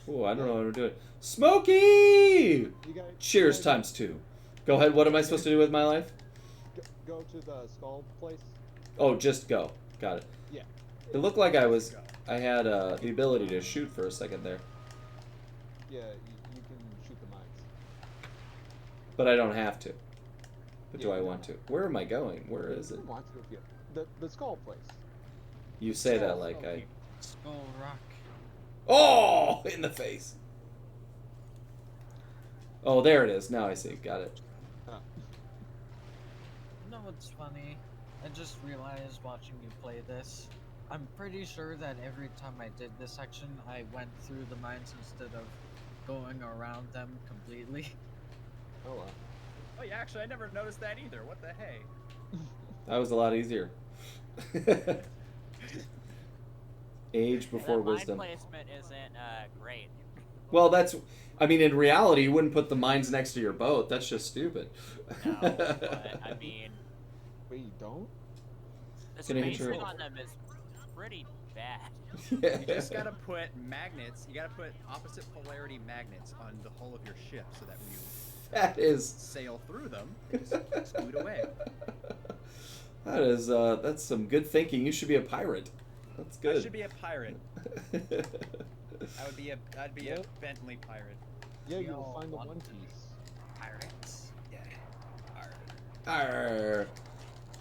Oh, I don't know what I'm doing. Smokey! You gotta, Cheers you gotta times 2. Go ahead. What am I supposed to do with my life? go to the skull place. Oh, just go. Got it. Yeah. It looked like I Let's go. had the ability to shoot for a second there, Yeah, you can shoot the mines. but I don't have to. But do Yeah, I you want to? Where am I going? Where is You it? want to if you the skull place. You say that Skull, like I. Skull Rock. Oh, in the face. Oh, there it is. Now I see. Got it. No, it's funny. I just realized watching you play this. I'm pretty sure that every time I did this section, I went through the mines instead of going around them completely. Oh wow. Oh yeah, actually, I never noticed that either. What the hey? That was a lot easier. Age before the mine wisdom. placement isn't great. Well, that's. I mean, in reality, you wouldn't put the mines next to your boat. That's just stupid. No, but I mean, Wait, you don't? the Can I hit spacing your- on them is pretty bad. You just gotta put magnets. You gotta put opposite polarity magnets on the hull of your ship, so that when you That is. sail through them, it's scoot away. That is. That's some good thinking. You should be a pirate. That's good. I should be a pirate. I'd be a Bentley pirate. Yeah, We you'll all find the want One to be Piece. Pirates. Yeah. Arr.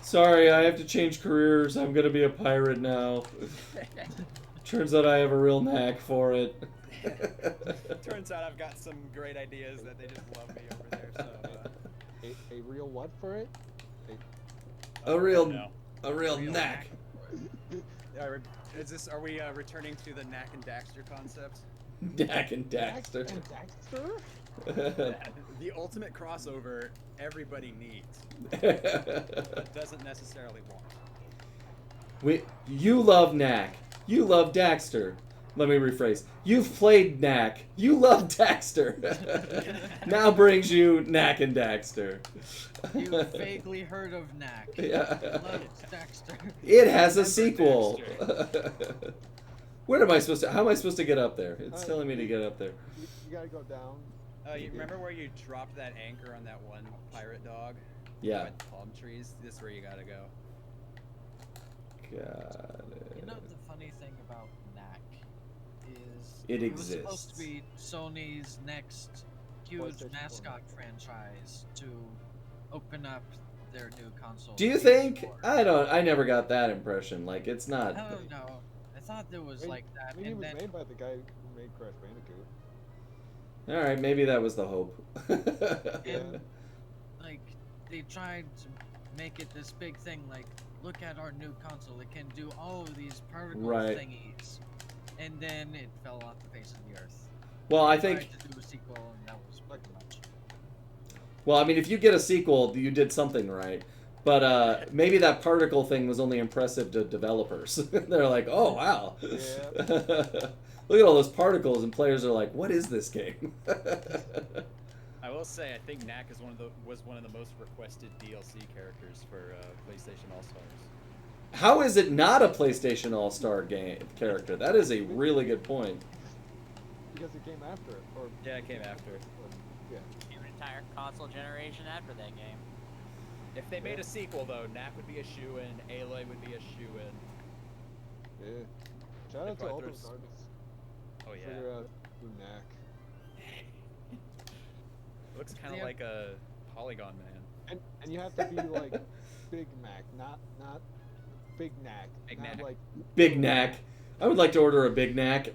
Sorry, I have to change careers. I'm gonna be a pirate now. Turns out I have a real knack for it. Turns out I've got some great ideas that they just love me over there. So. A real what for it? A real, no. a real knack. Are we returning to the Knack and Daxter concept? Knack and Daxter. And Daxter? The ultimate crossover everybody needs, but doesn't necessarily want. You love Knack. You love Daxter. Let me rephrase. You've played Knack. You love Daxter. Now brings you Knack and Daxter. You vaguely heard of Knack. Yeah. Love Dexter. It has a Remember sequel. Where am I supposed to? How am I supposed to get up there? It's Uh, telling me to get up there. You gotta go down. You remember where you dropped that anchor on that one pirate dog? Yeah. By the palm trees. This is where you gotta go. Got You know it. the funny thing about Knack is It was supposed exists. to be Sony's next huge PlayStation mascot franchise to open up their new console. Do you PS4. think? I never got that impression. Like it's not. I don't know. I thought there was Maybe- like that, Maybe it and was then made by the guy who made Crash Bandicoot. All right, maybe that was the hope. and like they tried to make it this big thing. Like, look at our new console; it can do all of these particle Right. thingies. And then it fell off the face of the earth. Well, I They think. tried to do a sequel, and that was pretty much. Well, I mean, if you get a sequel, you did something right. But maybe that particle thing was only impressive to developers. They're like, oh wow, Yeah. look at all those particles, and players are like, what is this game? I will say, I think Knack is was one of the most requested DLC characters for PlayStation All Stars. How is it not a PlayStation All-Star game character? That is a really good point. Because it came after it. Or, Yeah, it came after. yeah. An entire console generation after that game. If they made a sequel, though, Knack would be a shoe-in, Aloy would be a shoe-in. Yeah. Shout out to all Probably those throw artists. Oh yeah. Figure out who Knack. It looks kind of Yeah. like a Polygon Man. And you have to be like Big Mac, not Big Knack. Big not Knack. like Big Knack. I would like to order a Big Mac.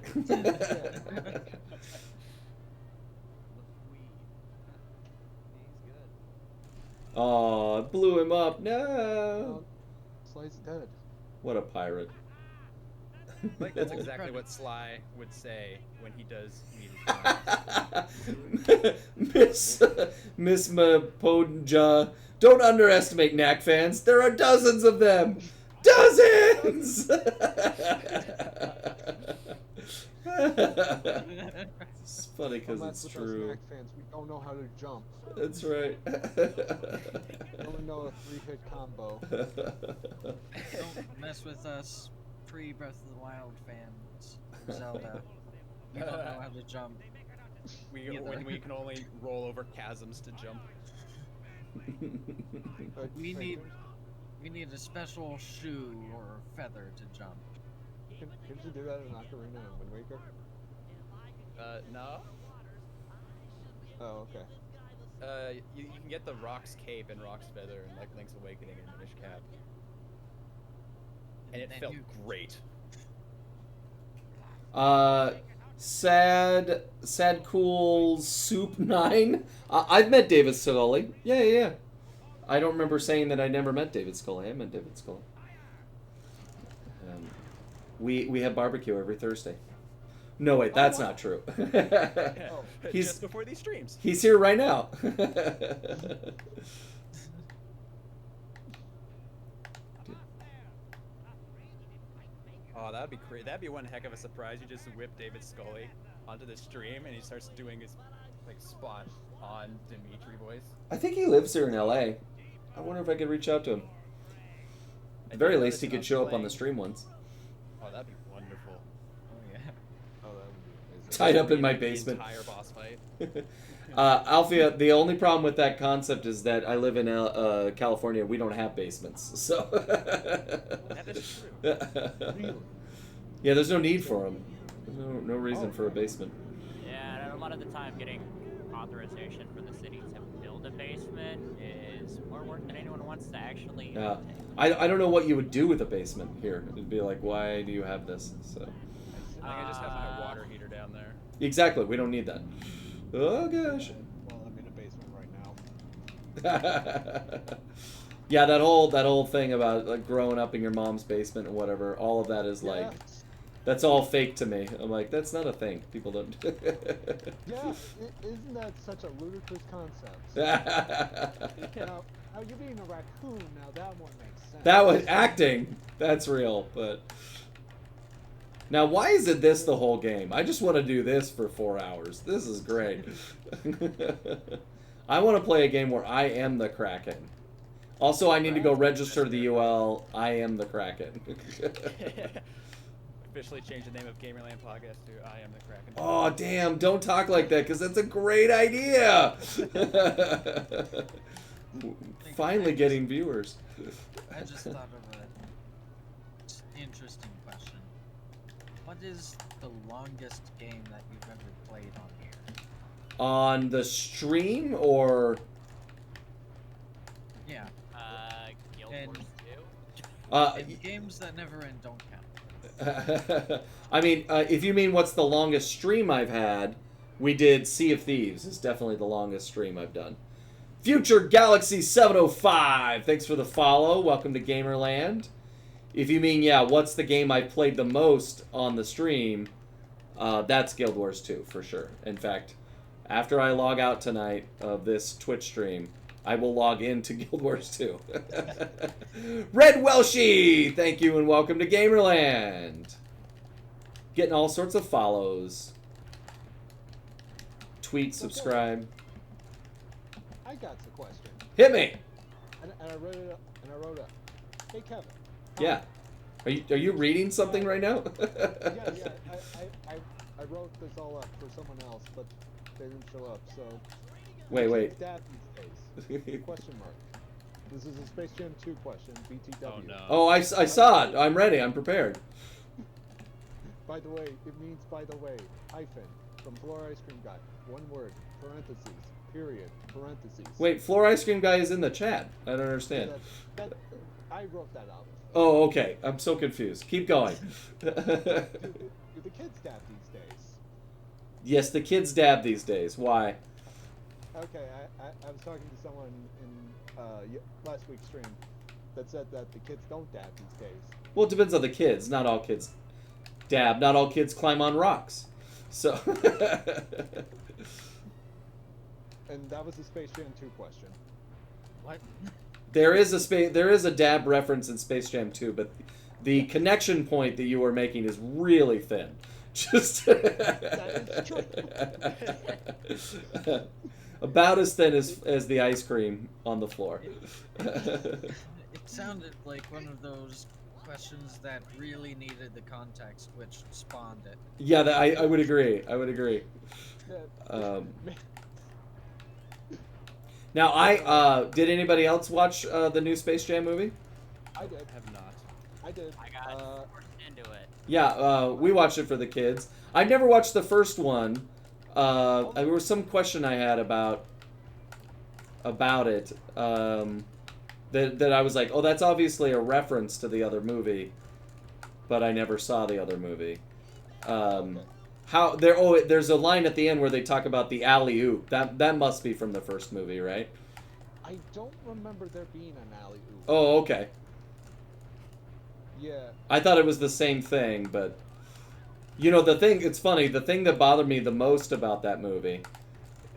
Oh, I blew him up. No. Sly's dead. What a pirate. Like that's exactly what Sly would say when he does meet his friends. Miss Maponja, don't underestimate Knack fans. There are dozens of them. Dozens! It's funny because Unless it's with us true. Mac fans, we don't know how to jump. That's right. We only know a 3-hit combo. Don't mess with us, pre-Breath of the Wild fans. Zelda. We don't know how to jump. When we can only roll over chasms to jump. We need a special shoe or feather to jump. Can you do that in Ocarina and Wind Waker? No. Oh, okay. You can get the Rock's Cape and Rock's Feather and like Link's Awakening and Minish Cap. And it then felt you- great. Sad Cool Soup 9. I've met David Scully. Yeah. I don't remember saying that I never met David Scully. I met David Scully. We have barbecue every Thursday. No, wait, that's not true. He's Just before these streams. he's here right now. Oh, that'd be great. That'd be one heck of a surprise. You just whip David Scully onto the stream and he starts doing his like spot on Dimitri voice. I think he lives here in LA. I wonder if I could reach out to him. At the very least, he could show up on the stream once. Oh, that'd be wonderful. Oh yeah. Oh, that would be amazing. Tied up in my The basement. entire boss fight. Alfia, the only problem with that concept is that I live in California. We don't have basements, so. That is true. Really? Yeah, there's no need for them. No reason for a basement. Yeah, and a lot of the time getting authorization for the city to build a basement is more work than anyone wants to actually Yeah. take. I don't know what you would do with a basement here. It'd be like, why do you have this? So. I think I just have my water heater down there. Exactly. We don't need that. Oh gosh. Well, I'm in a basement right now. Yeah, that whole thing about like growing up in your mom's basement and whatever. All of that is like, Yes. that's all fake to me. I'm like, that's not a thing. People don't. Yeah, isn't that such a ludicrous concept? Now you're being a raccoon. Now that one makes sense. That was acting. That's real, but. Now, why is it this the whole game? I just want to do this for 4 hours. This is great. I want to play a game where I am the Kraken. Also, I need to go register the UL. I am the Kraken. Officially change the name of Gamerland Podcast to I Am the Kraken. Oh, damn. Don't talk like that, because that's a great idea. Finally getting viewers. I just thought of an interesting question. What is the longest game that you've ever played on here? On the stream, or... Yeah, Guild And- Wars 2? and games that never end don't count. I mean, if you mean what's the longest stream I've had, we did Sea of Thieves. It's definitely the longest stream I've done. Future Galaxy 705, thanks for the follow. Welcome to Gamerland. If you mean, yeah, what's the game I've played the most on the stream, that's Guild Wars 2, for sure. In fact, after I log out tonight of this Twitch stream, I will log into Guild Wars 2. Red Welshie, thank you and welcome to Gamerland. Getting all sorts of follows. Tweet, subscribe. I got the question, Hit me. and I wrote it up. And I wrote up. Hey Kevin. Yeah. Are you reading something right now? Yeah. I wrote this all up for someone else, but they didn't show up. So. Wait. Daffy's face. Question mark. This is a Space Jam 2 question. BTW. Oh no. Oh, I saw it. I'm ready. I'm prepared. By the way, it means by the way. Hyphen from Floor Ice Cream Guy. One word. Parentheses. Period. Parentheses. Wait, Floor Ice Cream Guy is in the chat. I don't understand. I wrote that up. Oh, okay. I'm so confused. Keep going. Do the kids dab these days? Yes, the kids dab these days. Why? Okay, I was talking to someone in last week's stream that said that the kids don't dab these days. Well, it depends on the kids. Not all kids dab. Not all kids climb on rocks. So. And that was the Space Jam 2 question. What? There is a dab reference in Space Jam 2, but the connection point that you were making is really thin. Just That is true. About as thin as the ice cream on the floor. It sounded like one of those questions that really needed the context, which spawned it. Yeah, I would agree. I would agree. Yeah. Now, did anybody else watch the new Space Jam movie? I did. Have not. I did. I got forced into it. Yeah, we watched it for the kids. I never watched the first one. There was some question I had about it. That I was like, oh, that's obviously a reference to the other movie, but I never saw the other movie. There's a line at the end where they talk about the alley-oop. That must be from the first movie, right? I don't remember there being an alley-oop. Oh, okay. Yeah. I thought it was the same thing, but it's funny, the thing that bothered me the most about that movie,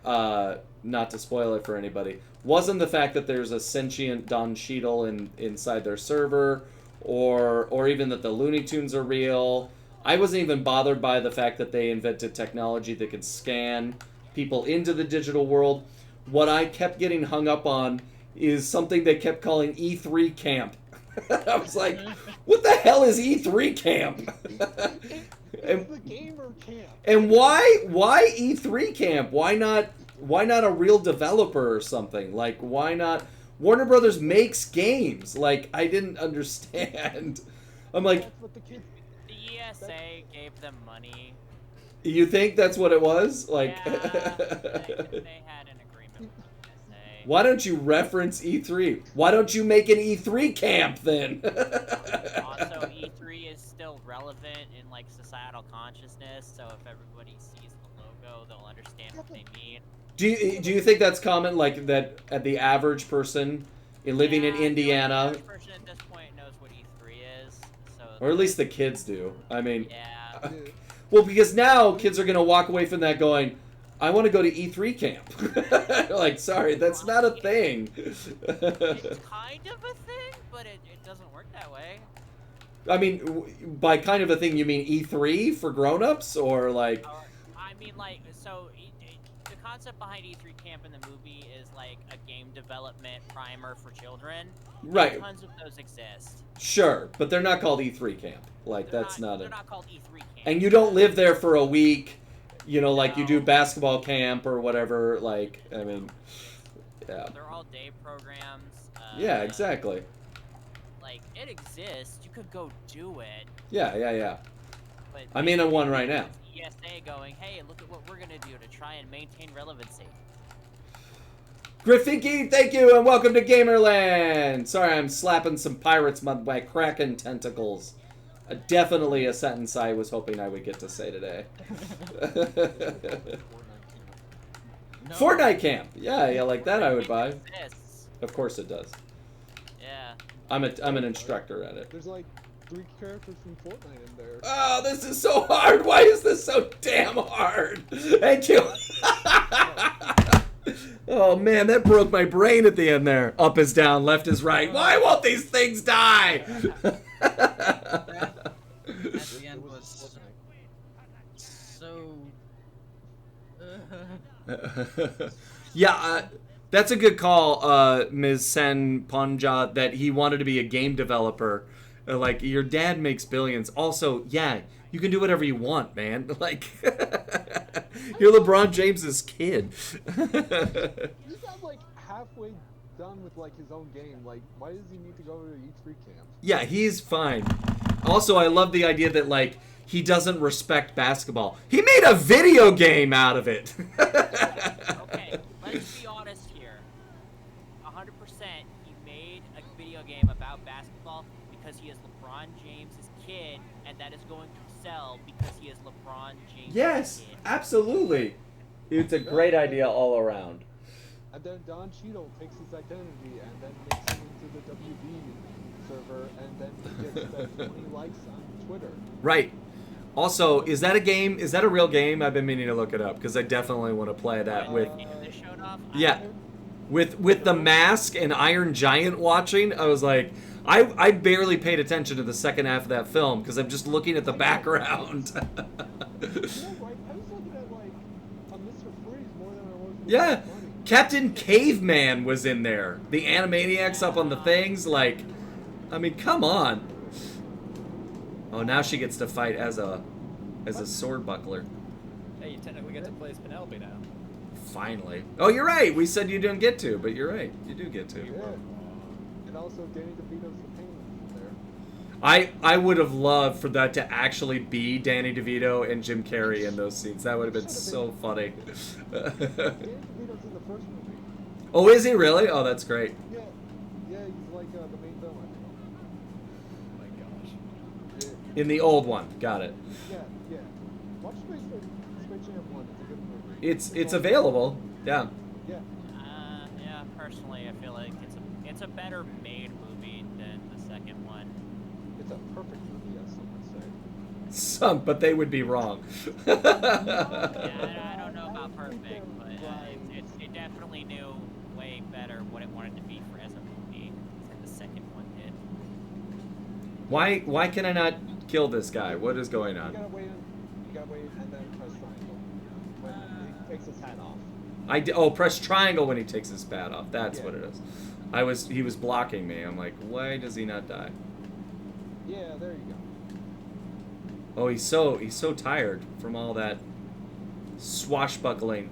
not to spoil it for anybody, wasn't the fact that there's a sentient Don Cheadle inside their server, or even that the Looney Tunes are real. I wasn't even bothered by the fact that they invented technology that could scan people into the digital world. What I kept getting hung up on is something they kept calling E3 Camp. I was like, what the hell is E3 Camp? It's the gamer camp. And why E3 Camp? Why not a real developer or something? Like, why not? Warner Brothers makes games. Like, I didn't understand. I'm like, That's what the kids. The ESA gave them money. you think that's what it was? Like, Yeah, they had an agreement with the ESA. why don't you reference E3? Why don't you make an E3 Camp then? Also, E3 is still relevant in like societal consciousness, so if everybody sees the logo, they'll understand what they mean. Do you think that's common, like that the average person living in Yeah, I feel like Indiana, the average person at this point knows what E3 is, so or at least the kids do? I mean, yeah. well, because now kids are gonna walk away from that going, I want to go to E3 Camp. Like, sorry, that's not a thing. It's kind of a thing, but it doesn't work that way. I mean, by kind of a thing, you mean E3 for grown-ups, or like? I mean, like, so the concept behind E3 Camp in the movie is like a game development primer for children. Right. Tons of those exist. Sure, but they're not called E3 Camp. Like, They're that's not They're it. not called E3 Camp. And you don't live there for a week, like you do No. basketball camp or whatever. Like, I mean, yeah. They're all day programs. Yeah, exactly. Like, it exists. You could go do it. Yeah. But I'm in on one right now. ESA going, hey, look at what we're gonna do to try and maintain relevancy. Grafiki, thank you, and welcome to Gamerland! Sorry, I'm slapping some pirates with my kraken tentacles. Definitely a sentence I was hoping I would get to say today. No. Fortnite Camp! Yeah, like that I would buy. It exists. Of course it does. Yeah. I'm an instructor at it. There's like 3 characters from Fortnite in there. Oh, this is so hard! Why is this so damn hard? Thank you! Oh man, that broke my brain at the end there. Up is down, left is right. Why won't these things die? At the end was so. Yeah, that's a good call, Ms. Sen Panja, that he wanted to be a game developer. Like, your dad makes billions. Also, yeah, you can do whatever you want, man. Like, you're LeBron James's kid. He's not like halfway done with like his own game. Like, why does he need to go to E3 Camp? Yeah, he's fine. Also, I love the idea that, like, he doesn't respect basketball. He made a video game out of it. Okay, let's be honest here. 100%, he made a video game about basketball James's kid, and that is going to sell because he is LeBron James' Yes, kid. absolutely. It's a great idea all around. And then Don Cheadle takes his identity and then makes it into the WB server, and then he gets that 20 likes on Twitter. Right. Also, is that a game? Is that a real game? I've been meaning to look it up because I definitely want to play that with. You know, they showed off. Yeah, with the Mask and Iron Giant watching. I was like, I barely paid attention to the second half of that film because I'm just looking at the background. You know, right? I was looking at like a Mr. Freeze more than I was. Yeah, Captain Caveman was in there. The Animaniacs up on the things. Like, I mean, come on. Oh, now she gets to fight as a sword buckler. Hey, you technically get to play as Penelope now. Finally. Oh, you're right. We said you didn't get to, but you're right. You do get to. Yeah. And also Danny DeVito's the Penguin there. I would have loved for that to actually be Danny DeVito and Jim Carrey in those scenes. That would have been so funny. Danny DeVito's in the first movie. Oh, is he really? Oh, that's great. Yeah. Yeah, he's like the main villain. Oh my gosh. Yeah. In the old one. Got it. Yeah. Watch Space Jam 1. It's a good movie. It's all- available. Yeah. Yeah. Yeah, personally, I feel like it's a better made movie than the second one. It's a perfect movie, as some would say. Some, but they would be wrong. Yeah, I don't know about perfect, but it definitely knew way better what it wanted to be for as a movie than the second one did. Why can I not kill this guy? What is going You on? gotta wait and then press triangle when he takes his hat off. Press triangle when he takes his bat off. That's Yeah. what it is. He was blocking me. I'm like, why does he not die? Yeah, there you go. Oh, he's so tired from all that swashbuckling.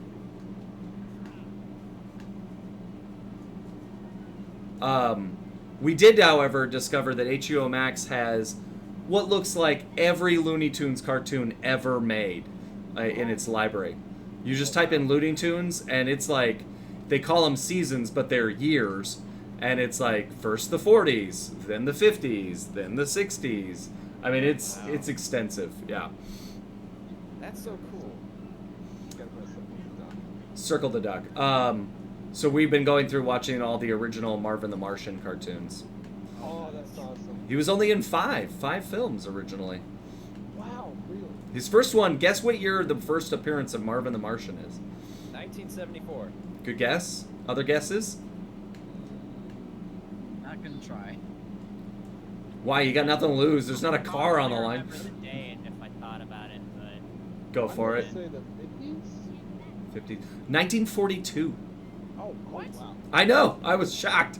We did, however, discover that HBO Max has what looks like every Looney Tunes cartoon ever made in its library. You just type in Looney Tunes, and it's like, they call them seasons, but they're years. And it's like, first the 40s, then the 50s, then the 60s. I mean, it's extensive, yeah. That's so cool. You gotta press something. Circle the duck. So we've been going through watching all the original Marvin the Martian cartoons. Oh, that's awesome. He was only in five films originally. Wow, really? His first one, guess what year the first appearance of Marvin the Martian is? 1974. Good guess? Other guesses? Not gonna try. Why, you got nothing to lose. There's not a car on the I line. remember the date if I thought about it, but Go for it. I'm gonna say the 50s? 50. 1942. Oh, what? Wow. I know. I was shocked.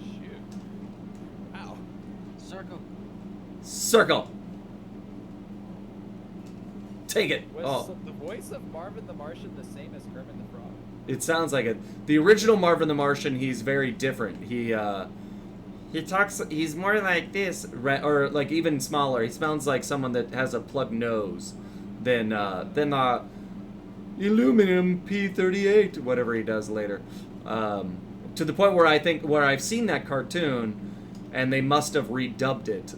Shoot. Wow. Circle. Circle. Take it. Was Oh, the voice of Marvin the Martian the same as Kermit the Frog? it sounds like it. The original Marvin the Martian, he's very different. He talks. He's more like this, or like even smaller. He sounds like someone that has a plugged nose, than Illuminum P38, whatever he does later. To the point where I've seen that cartoon, and they must have redubbed it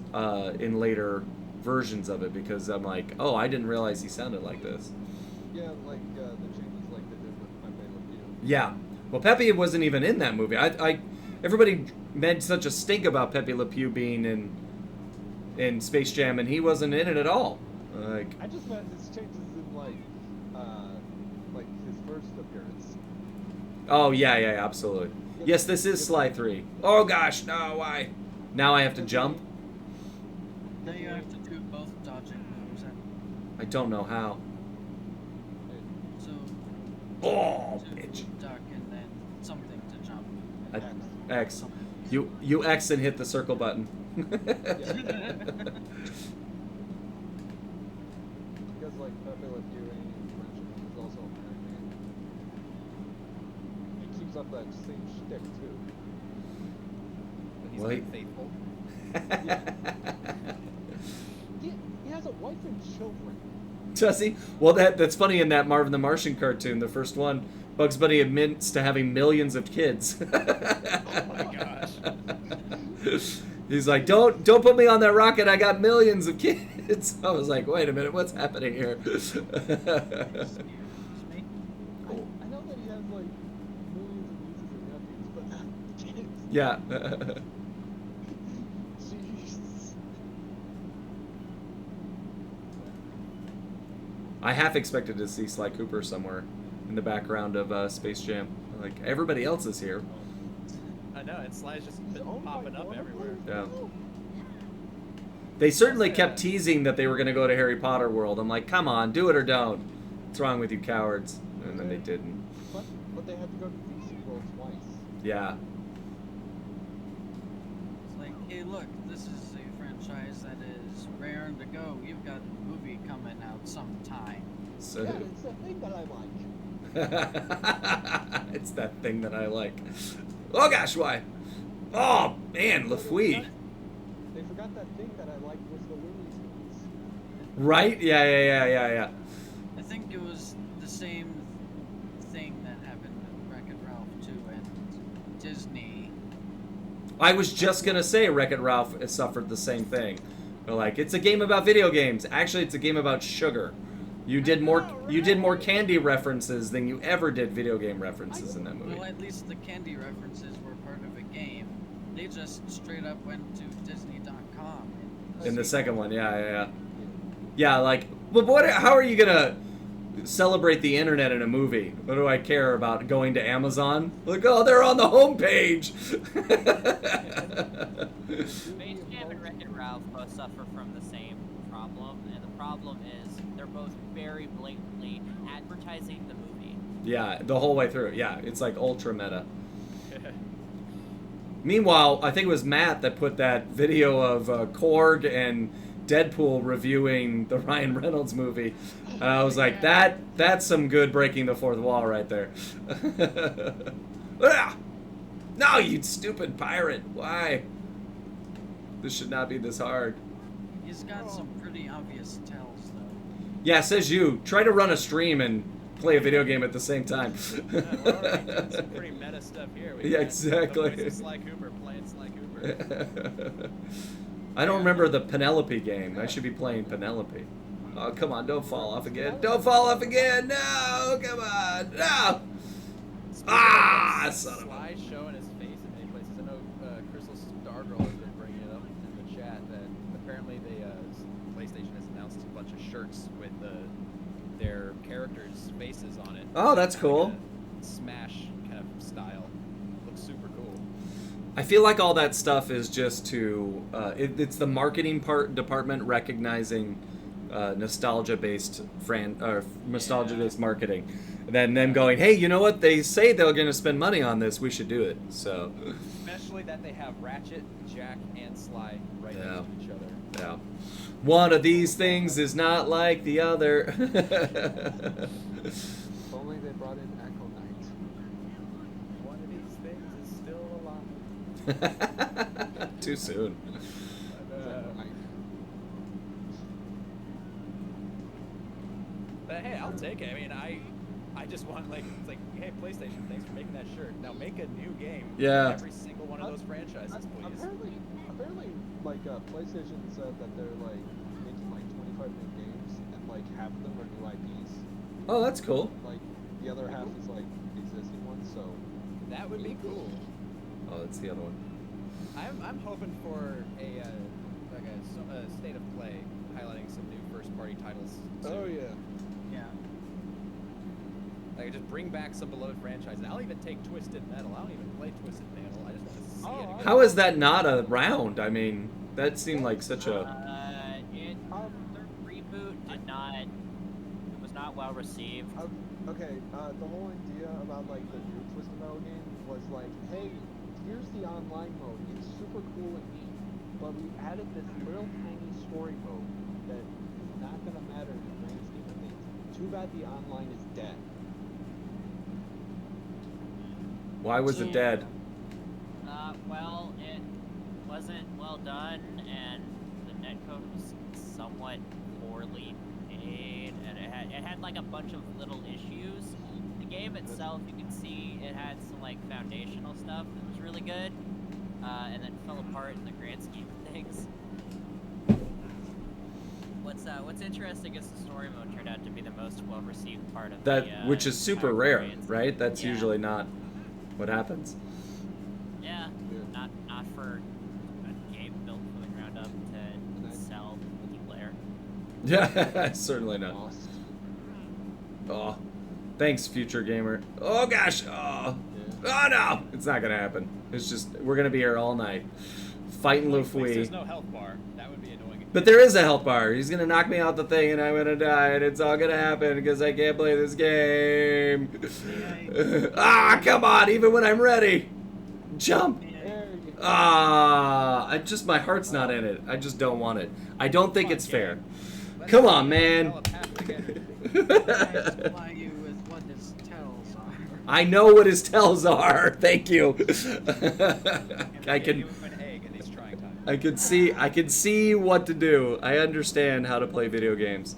in later versions of it, because I'm like, oh, I didn't realize he sounded like this. Yeah, like the changes like they did with Pepe Le Pew. Yeah. Well, Pepe wasn't even in that movie. Everybody made such a stink about Pepe Le Pew being in Space Jam, and he wasn't in it at all. Like, I just meant his changes in like his first appearance. oh yeah, absolutely. Yes, this is Sly 3. Oh gosh, no, why? Now I have to jump? Now you have to do both dodging moves. And I don't know how. so Oh, to bitch. duck and then something to jump. I- X. You X and hit the circle button. Because like Pepe Le Pew and mentioned is also American. He keeps up that same shtick too. But he's Wait. unfaithful. He has a wife and children. Does he? Well, that's funny. In that Marvin the Martian cartoon, the first one, Bugs Bunny admits to having millions of kids. Oh my gosh. He's like, don't put me on that rocket. I got millions of kids. I was like, wait a minute, what's happening here? Excuse me. I know that he has like millions of nieces and nephews, but not kids. Yeah. Jeez. I half expected to see Sly Cooper somewhere in the background of Space Jam. Like, everybody else is here. I know, and Sly's just been Oh my popping up God. everywhere. Yeah. They certainly kept teasing that they were going to go to Harry Potter World. I'm like, come on, do it or don't. What's wrong with you cowards? And then they didn't. But they had to go to DC World twice. Yeah. It's like, hey, look, this is a franchise that is raring to go. You've got a movie coming out sometime. So, Yeah, it's that thing that I like. it's that thing that I like. Oh gosh, why? Oh man, Lafouille. They forgot that thing that I liked was the Looney Tunes. Right? Yeah. I think it was the same thing that happened with Wreck-It Ralph 2 and Disney. I was just gonna say Wreck-It Ralph has suffered the same thing. They're like, it's a game about video games. Actually, it's a game about sugar. You did more candy references than you ever did video game references in that movie. Well, at least the candy references were part of a game. They just straight up went to Disney.com. In the second one, yeah. Yeah, like, but what? How are you gonna celebrate the internet in a movie? What do I care about going to Amazon? Like, oh, they're on the homepage. Space Jam and Wreck-It Ralph both suffer from the same problem, and the problem is they're both very blatantly advertising the movie. Yeah, the whole way through. Yeah, it's like ultra meta. Meanwhile, I think it was Matt that put that video of Korg and Deadpool reviewing the Ryan Reynolds movie. And I was like, that's some good breaking the fourth wall right there. Ah! No, you stupid pirate. Why? This should not be this hard. He's got some pretty obvious tells, though. Yeah, says you. Try to run a stream and play a video game at the same time. We're already doing some pretty meta stuff here. We Yeah, got exactly. The voice of Sly Cooper playing Sly Cooper. I don't remember the Penelope game. I should be playing Penelope. Oh, come on, don't fall off again. Don't fall off again. No, come on. No. Ah, son of a... Sly showing his face in many places. I know Crystal Stargirl has been bringing it up in the chat that apparently PlayStation has announced a bunch of shirts with their characters' faces on it. Oh, that's Kinda cool. like a Smash kind of style. Looks super cool. I feel like all that stuff is just to... it's the marketing department recognizing nostalgia-based nostalgia-based marketing. And then them going, hey, you know what? They say they're going to spend money on this. We should do it. So... Especially that they have Ratchet, Jack, and Sly right Yeah. next to each other. Yeah. One of these things is not like the other. If only they brought in Echo Knight. One of these things is still alive. Too soon. Echo Knight. But hey, I'll take it. I mean, I just want it's like, hey, PlayStation, thanks for making that shirt. Now make a new game. Yeah. For every single one of those franchises, please. Apparently, like PlayStation said that they're like making like 25 new games, and like half of them are new IPs. Oh, that's cool. Like the other half is like existing ones. So That would be cool. Oh, that's the other one. I'm hoping for a state of play highlighting some new first-party titles. Oh yeah. Yeah. Like just bring back some beloved franchises. I'll even take Twisted Metal. I don't even play Twisted Metal. I just want to see it. Again. How is that not around? I mean, that seemed like such a... Their reboot did not. It was not well received. Okay. The whole idea about like the new Twisted Metal game was like, hey, here's the online mode. It's super cool and neat, but we added this little tiny story mode that is not gonna matter in the grand scheme of things. Too bad the online is dead. Why was it dead? Well, it wasn't well done, and the netcode was somewhat poorly made, and it had like a bunch of little issues. The game itself, you can see it had some like foundational stuff that was really good. and then fell apart in the grand scheme of things. What's interesting is the story mode turned out to be the most well-received part of That the, which is super entire rare, experience. right? That's Yeah. usually not what happens. Yeah, not for a game built from the ground up to Nice. sell multiplayer. Yeah, certainly not. Lost. Oh, thanks, future gamer. Oh gosh. Oh. Yeah. Oh no, it's not gonna happen. It's just we're gonna be here all night, fighting Like, at least Lufui. there's no health bar. That would be annoying. But there is a health bar. He's gonna knock me out the thing, and I'm gonna die, and it's all gonna happen because I can't play this game. Ah, come on! Even when I'm ready, jump. There you go. Ah, my heart's not in it. I just don't want it. I don't think it's fair. Let's Come see on, if man. telepathic energy. I supply you with what his tells are. I know what his tells are. Thank you. I Give can. you an egg in these trying times. I can see what to do. I understand how to play video games.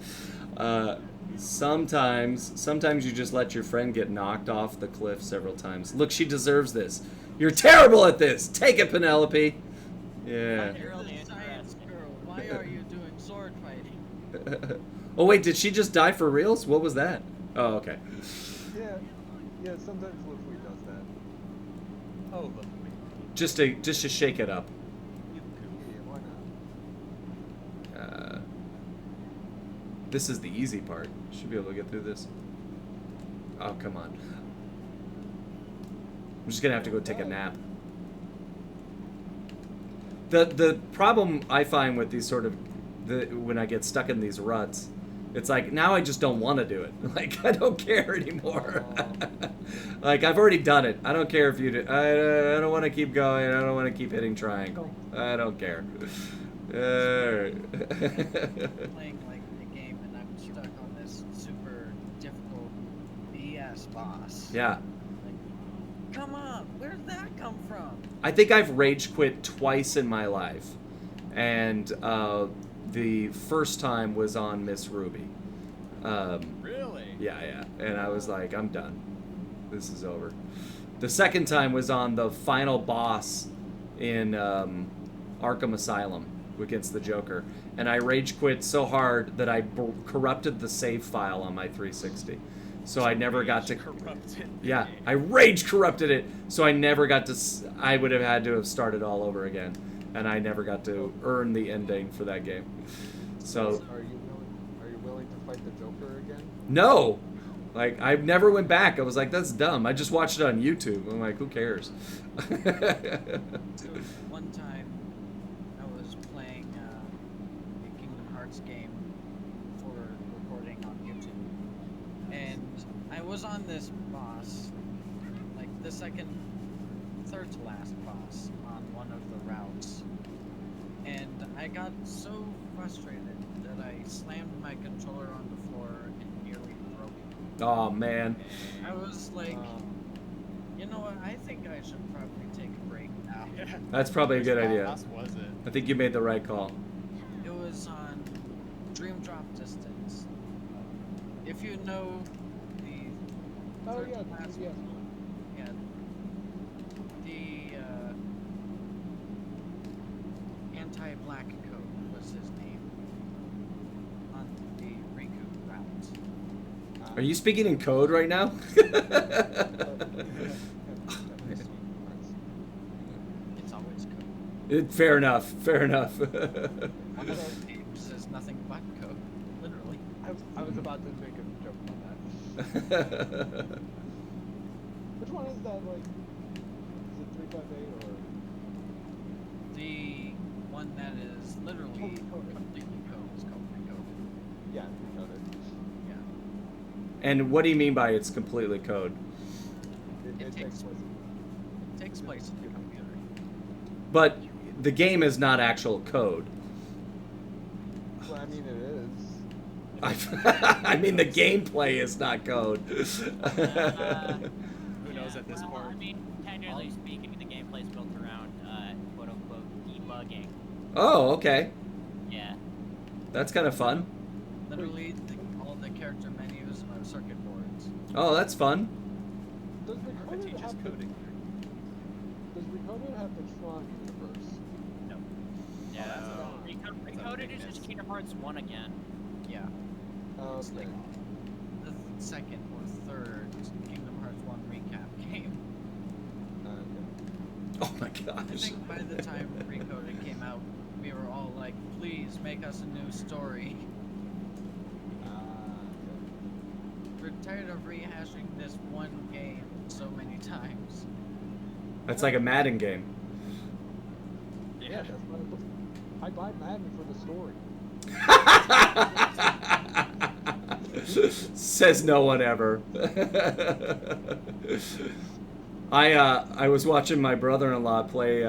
Sometimes you just let your friend get knocked off the cliff several times. Look, she deserves this. You're terrible at this. Take it, Penelope. Yeah. You're really Science interesting. girl, why are you doing sword fighting? Oh wait, did she just die for reals? What was that? Oh, okay. Yeah, sometimes Lufui does that. Oh, look. Just to shake it up. You goof. Yeah, why not? This is the easy part. Should be able to get through this. Oh, come on. I'm just gonna have to go take a nap. The problem I find with these sort of when I get stuck in these ruts, it's like now I just don't want to do it. Like I don't care anymore. Like I've already done it. I don't care if you do. I don't want to keep going. I don't want to keep hitting triangle. I don't care. Playing like the game and I'm stuck on this super difficult BS boss. Yeah. Like, come on, where'd that come from? I think I've rage quit twice in my life, and the first time was on Miss Ruby. Really? Yeah, and I was like, I'm done. This is over. The second time was on the final boss in Arkham Asylum against the Joker, and I rage quit so hard that I corrupted the save file on my 360. So I never got to. Corrupted. Yeah, I rage corrupted it, so I never got to. I would have had to have started all over again, and I never got to earn the ending for that game. So Are you willing to fight the Joker again? no, like I never went back. I was like, that's dumb. I just watched it on YouTube. I'm like, who cares? So one time I was playing a Kingdom Hearts game for recording on YouTube, and I was on this boss, like the third to last boss on one of the routes, and I got so frustrated that I slammed my controller on the floor and nearly broke it. Oh man. I was like, you know what? I think I should probably take a break now. Yeah. That's probably a good Which idea. boss was it? I think you made the right call. It was on Dream Drop Distance. If you know the Oh third yeah, to last yeah. one, yeah, the anti-black code was his name on the Riku route. Are you speaking in code right now? It's always code. Fair enough. Fair enough. One of those games is nothing but code, literally. I was about to make a joke about that. Which one is that? Like, is it 358 or? The one that is literally completely code is called Recode. Yeah, recoded. Yeah. And what do you mean by it's completely code? It takes place. It takes place in the computer. But the game is not actual code. Well, I mean, it is. I mean, the gameplay is not code. Who knows at this well, point? I mean, technically speaking, the gameplay is built around quote unquote debugging. Oh, okay. Yeah. That's kind of fun. Literally, all the character menus are circuit boards. Oh, that's fun. Does It recoded teaches have to, coding. Does Recoded have the Tron universe? No. Yeah, that's Recoded is just Kingdom Hearts 1 again. Yeah. It's Okay. like the second or third Kingdom Hearts 1 recap game. Okay. Oh my I gosh. think by the time Recoded came out, we were all like, please make us a new story. Okay. We're tired of rehashing this one game so many times. That's like a Madden game. Yeah, that's what I buy Madden for the story. Says no one ever. I was watching my brother-in-law play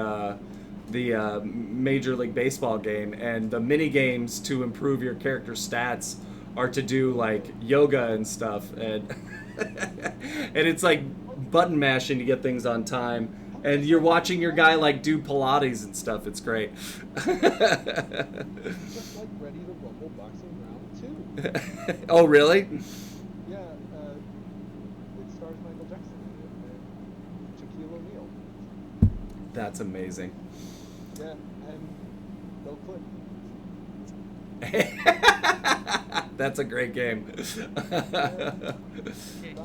the Major League Baseball game, and the mini games to improve your character stats are to do like yoga and stuff, and and it's like button mashing to get things on time. And you're watching your guy like do Pilates and stuff. It's great. Just like Ready to Rumble Boxing Round 2. Oh, really? Yeah, it stars Michael Jackson in it and Shaquille O'Neal. That's amazing. Yeah, and Bill Clinton. That's a great game. God bless you,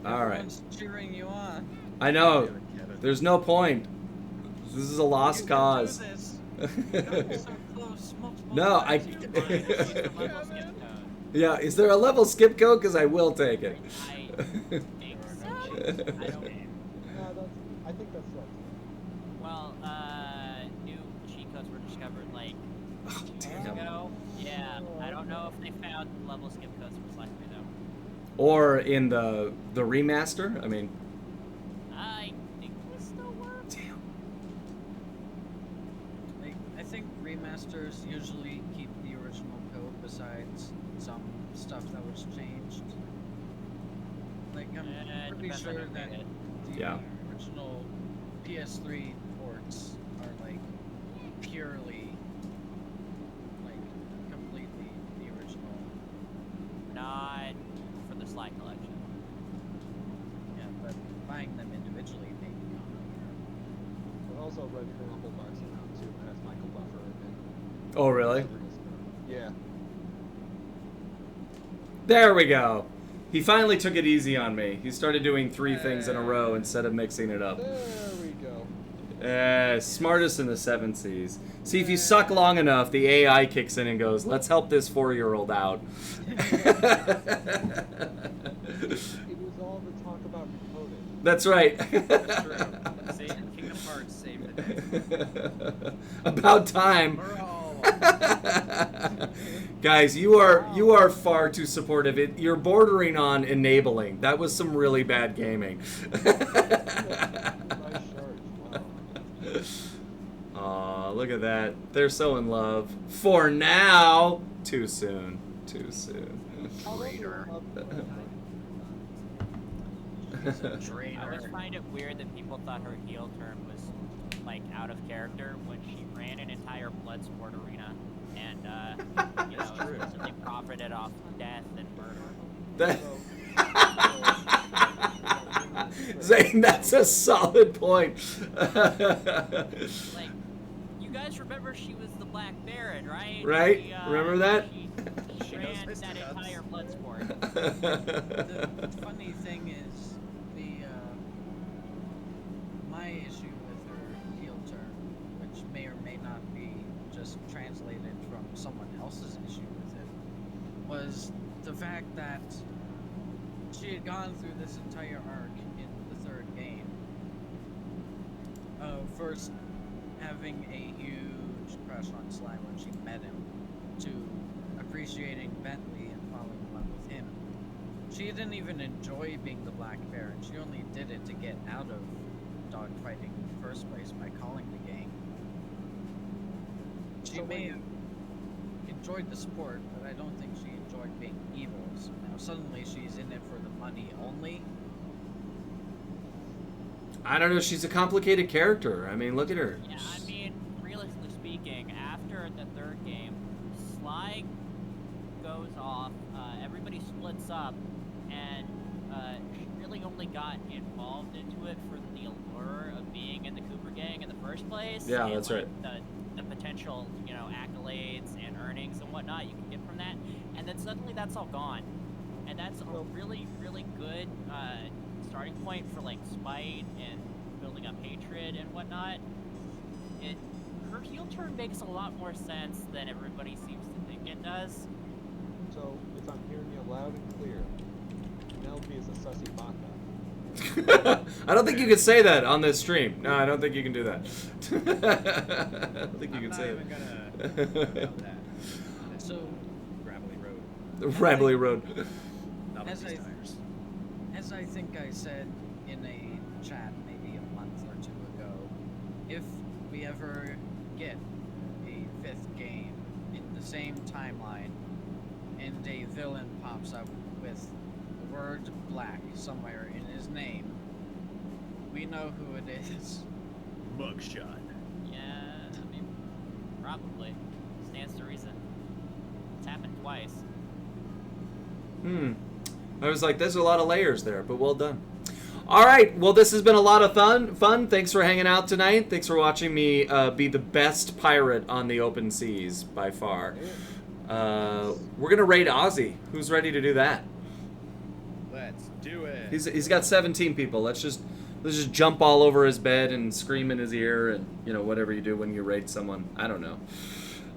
All right. Everyone's cheering you on. I know. There's no point. This is a lost You cause. can do this. You're so close multiple No, times. Use the level skip code. Yeah, is there a level skip code? Because I will take it. I think so. I don't. No, I think that's right. Well, new cheat codes were discovered like Oh, 2 years damn. ago. Yeah, I don't know if they found level skip codes for Slack 3 though. Or in the remaster? I mean, I think this still works. damn. Like, I think remasters usually keep the original code besides some stuff that was changed. Like, I'm It pretty depends on sure who that made it. the Yeah. original PS3 ports are like purely, like, completely the original. Not for the Slack collection. Yeah, but buying them individually, maybe not. But also Ready to Rumble Boxing Round 2 has Michael Buffer in it. Oh, really? Yeah. There we go. He finally took it easy on me. He started doing 3 things in a row instead of mixing it up. There we go. Smartest in the 7 seas. See, if you suck long enough, the AI kicks in and goes, let's help this 4-year-old out. It was all the talk about Recoded. That's right. That's true. See, Kingdom Hearts saved the day. About time. Hurrah! Guys, you are far too supportive. You're bordering on enabling. That was some really bad gaming. Nice shirt. Wow. Aw, look at that. They're so in love. For now. Too soon. Too soon. Traitor. I always find it weird that people thought her heel turn was like out of character when she ran an entire blood sport arena and you know, essentially profited off death and murder. That Zane, that's a solid point. Like, you guys remember she was the Black Baron, right? Right? She, Remember that? She knows ran Mr. that Nuts. entire blood sport. The funny thing is, my issue with her heel turn, which may or may not be just translated from someone else's issue with it, was the fact that she had gone through this entire arc in the third game. First, having a huge crush on Sly when she met him, to appreciating Bentley and falling in love with him. She didn't even enjoy being the Black Baron. She only did it to get out of dogfighting in the first place by calling the gang. She So may when- have enjoyed the sport, but I don't think she enjoyed being evil. So now suddenly she's in it for the money only. I don't know. She's a complicated character. I mean, look at her. Yeah, I mean, realistically speaking, after the third game, Sly goes off, everybody splits up, and really only got involved into it for the allure of being in the Cooper Gang in the first place. Yeah, and, that's like, right. The potential, accolades and earnings and whatnot you can get from that, and then suddenly that's all gone, and that's a really, really good starting point for like spite and building up hatred and whatnot. Her heel turn makes a lot more sense than everybody seems to think it does. So, if I'm hearing you loud and clear, Penelope is a sussy baka. I don't think you can say that on this stream. No, I don't think you can do that. I don't think you can say I'm not that. even gonna about that. So, Gravelly road. The Rambly Road. Not with As these I- tires. as I think I said in a chat maybe a month or two ago, if we ever get a 5th game in the same timeline and a villain pops up with the word black somewhere in his name, we know who it is. Mugshot. Yeah, I mean, probably. Stands to reason. It's happened twice. I was like, there's a lot of layers there, but well done. All right, well, this has been a lot of fun. Thanks for hanging out tonight. Thanks for watching me be the best pirate on the open seas by far. We're gonna raid Ozzy. Who's ready to do that? Let's do it. He's got 17 people. Let's just jump all over his bed and scream in his ear and whatever you do when you raid someone. I don't know.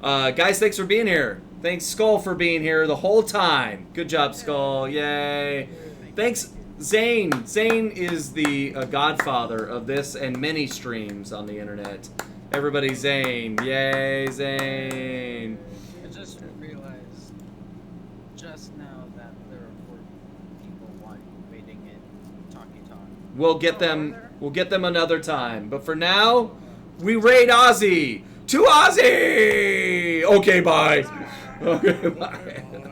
Guys, thanks for being here. Thanks Skull for being here the whole time. Good job, Skull. Yay. Thanks Zane. Zane is the godfather of this and many streams on the internet. Everybody, Zane. Yay, Zane. I just realized just now that there are 4 people waiting in Talkie Talk. We'll get them another time. But for now, we raid Ozzy. To Ozzy! Okay, bye. Okay, bye.